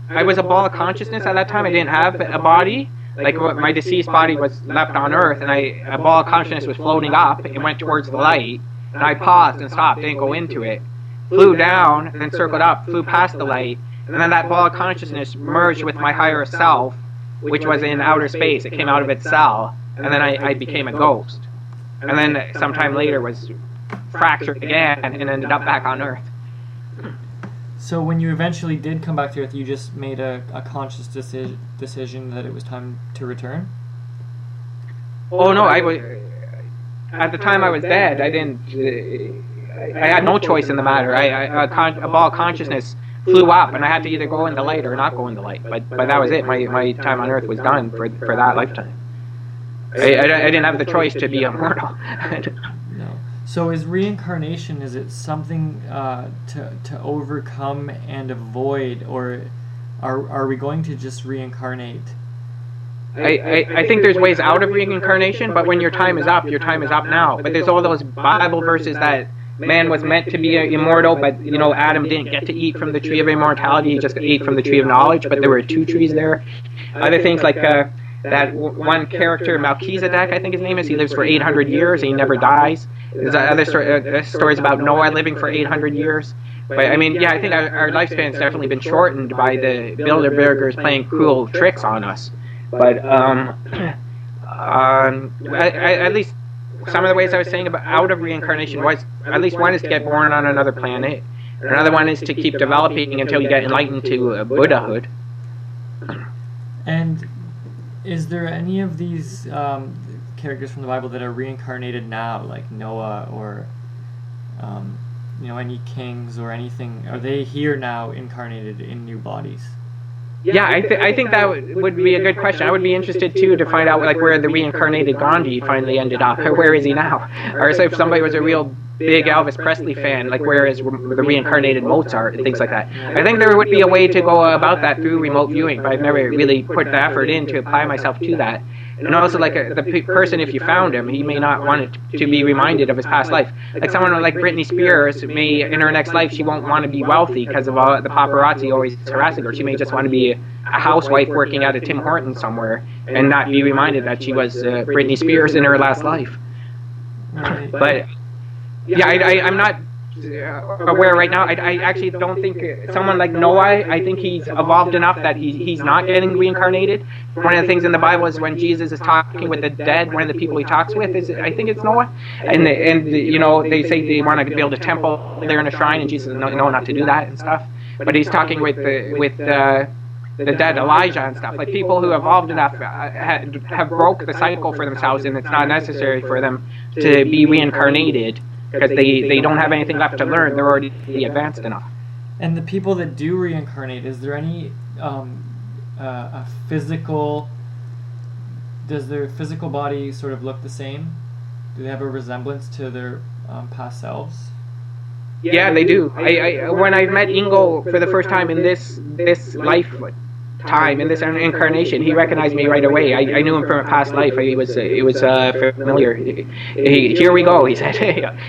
S1: I was a ball of consciousness at that time. I didn't have a body. Like my deceased body was left on Earth, and a ball of consciousness was floating up and went towards the light. And I paused and stopped, didn't go into it. Flew down, then circled up, flew past the light, and then that ball of consciousness merged with my higher self, which was in outer space. It came out of its cell, and then I became a ghost. And then sometime later was fractured again and ended up back on Earth.
S2: So when you eventually did come back to Earth, you just made a conscious decision that it was time to return?
S1: Oh no, at the time I was dead. I had no choice in the matter. A ball of consciousness flew up, and I had to either go in the light or not go in the light. But that was it. My time on Earth was done for that lifetime. I didn't have the choice to be immortal.
S2: No. So is reincarnation, is it something to overcome and avoid, or are we going to just reincarnate?
S1: I think there's ways out of reincarnation, but when your time is up now. But there's all those Bible verses that man was meant to be immortal, but Adam didn't get to eat from the tree of immortality. He just ate from the tree of knowledge, but there were two trees there. Other things like that one character, Melchizedek, I think his name is, he lives for 800 years and he never dies. There's other stories about Noah living for 800 years. But I mean, yeah, I think our lifespan's definitely been shortened by the Bilderbergers playing cruel tricks on us. But at least some of the ways I was saying about out of reincarnation was, at least one is to get born on another planet. Another one is to keep developing until you get enlightened to Buddhahood.
S2: And is there any of these characters from the Bible that are reincarnated now, like Noah or any kings or anything? Are they here now, incarnated in new bodies?
S1: Yeah, I think that would be a good question. I would be interested too to find out where the reincarnated Gandhi finally ended up. Where is he now? Or so if somebody was a real big Elvis Presley fan, where is the reincarnated Mozart and things like that. I think there would be a way to go about that through remote viewing, but I've never really put the effort in to apply myself to that. And also, the person, if you found him, he may not want it to be reminded of his past life. Like someone like Britney Spears may, in her next life, she won't want to be wealthy because of all the paparazzi always harassing her. She may just want to be a housewife working at a Tim Hortons somewhere and not be reminded that she was Britney Spears in her last life. But yeah, I'm not aware right now. I actually don't think someone like Noah, I think he's evolved enough that he's not getting reincarnated. One of the things in the Bible is when Jesus is talking with the dead, one of the people he talks with is, I think it's Noah, and they say they want to build a temple there in a shrine, and Jesus says no, not to do that and stuff. But he's talking with the dead Elijah and stuff. Like people who evolved enough have broke the cycle for themselves, and it's not necessary for them to be reincarnated, because they don't have anything left to learn. They're already advanced enough.
S2: And the people that do reincarnate, is there any does their physical body sort of look the same? Do they have a resemblance to their past selves?
S1: Yeah, they do. I when I met Ingo for the first time in this lifetime, in this incarnation, he recognized me right away. I knew him from a past life. It was familiar. Here we go, he said.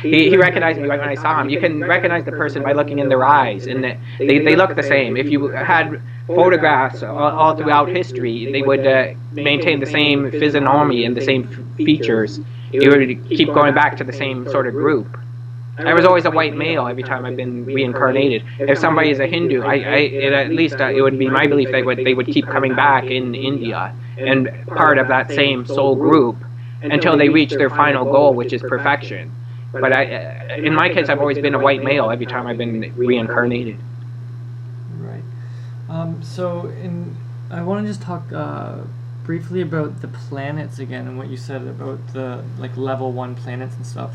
S1: He recognized me right when I saw him. You can recognize the person by looking in their eyes, and they look the same. If you had photographs all throughout history, they would maintain the same physiognomy and the same features. You would keep going back to the same sort of group. I was always a white male every time I've been reincarnated. If somebody is a Hindu, at least it would be my belief they would keep coming back in India and part of that same soul group until they reach their final goal, which is perfection. But in my case, I've always been a white male every time I've been reincarnated.
S2: Right. I want to just talk briefly about the planets again and what you said about the level 1 planets and stuff.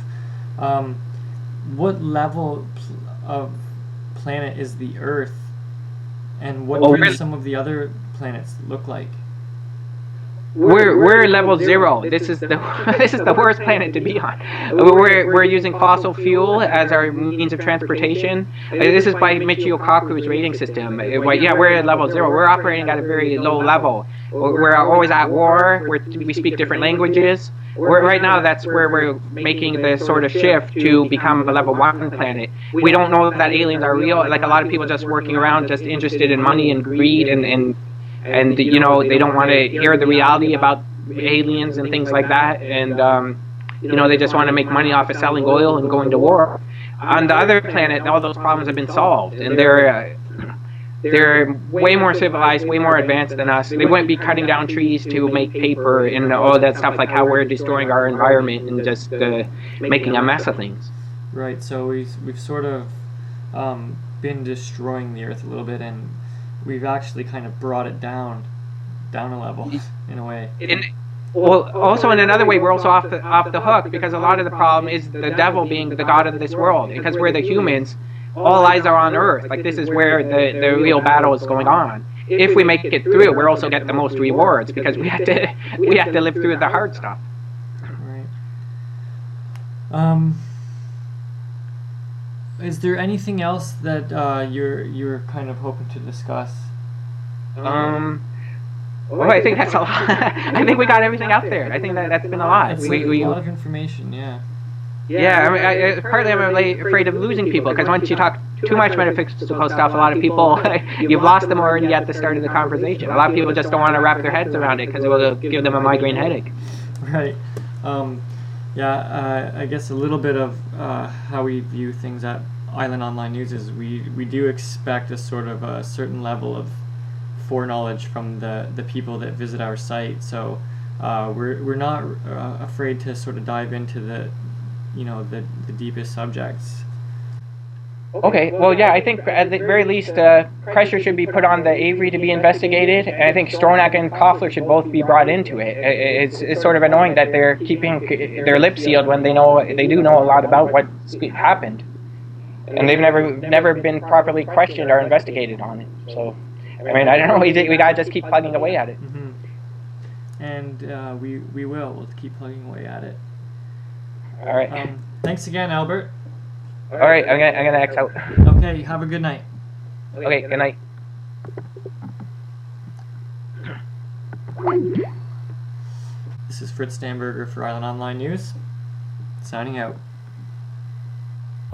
S2: What level of planet is the Earth, and what do some of the other planets look like?
S1: We're level 0. This is the worst planet to be on. We're using fossil fuel as our means of transportation. This is by Michio Kaku's rating system. We're at level 0. We're operating at a very low level. We're always at war. We speak different languages. Right now, that's where we're making the sort of shift to become a level 1 planet. We don't know that aliens are real. Like, a lot of people just working around, just interested in money and greed, and you know, they don't want to hear the reality about aliens and things like that. And you know, they just want to make money off of selling oil and going to war. On the other planet, all those problems have been solved, and they're way more civilized, way more advanced than us. They wouldn't be cutting down trees to make paper and all that stuff, like how we're destroying our environment and just making a mess of things.
S2: Right, so we've sort of been destroying the Earth a little bit, and we've actually kind of brought it down a level, in a way.
S1: Well, also in another way, we're also off the hook, because a lot of the problem is the devil being the god of this world. Because we're the humans, all eyes are on Earth. Like, this is where the real battle is going on. If we make it through, we'll also get the most rewards, because we have to live through the hard stuff.
S2: Right. Is there anything else that you're kind of hoping to discuss?
S1: Well, I think that's a lot. I think we got everything out there. I think that's been a lot.
S2: It's a lot of information, yeah.
S1: Yeah, I mean, partly I'm afraid of losing people, because once you talk too much metaphysical stuff, a lot of people, you've lost them already at the start of the conversation. A lot of people just don't want to wrap their heads around it, because it will give them a migraine headache.
S2: Right. I guess a little bit of how we view things at Island Online News is we do expect a sort of a certain level of foreknowledge from the people that visit our site. So we're not afraid to sort of dive into the deepest subjects.
S1: Okay, well, yeah, I think at the very least pressure should be put on the Avery to be investigated, and I think Stronach and Koffler should both be brought into it. It's sort of annoying that they're keeping their lips sealed when they do know a lot about what happened, and they've never been properly questioned or investigated on it. So, I mean, I don't know, we gotta just keep plugging away at it.
S2: Mm-hmm. And we will. We'll keep plugging away at it.
S1: All right.
S2: Thanks again, Albert.
S1: All right, I'm gonna X out.
S2: Okay, have a good night.
S1: Okay, good night.
S2: This is Fritz Stammberger for Island Online News, signing out.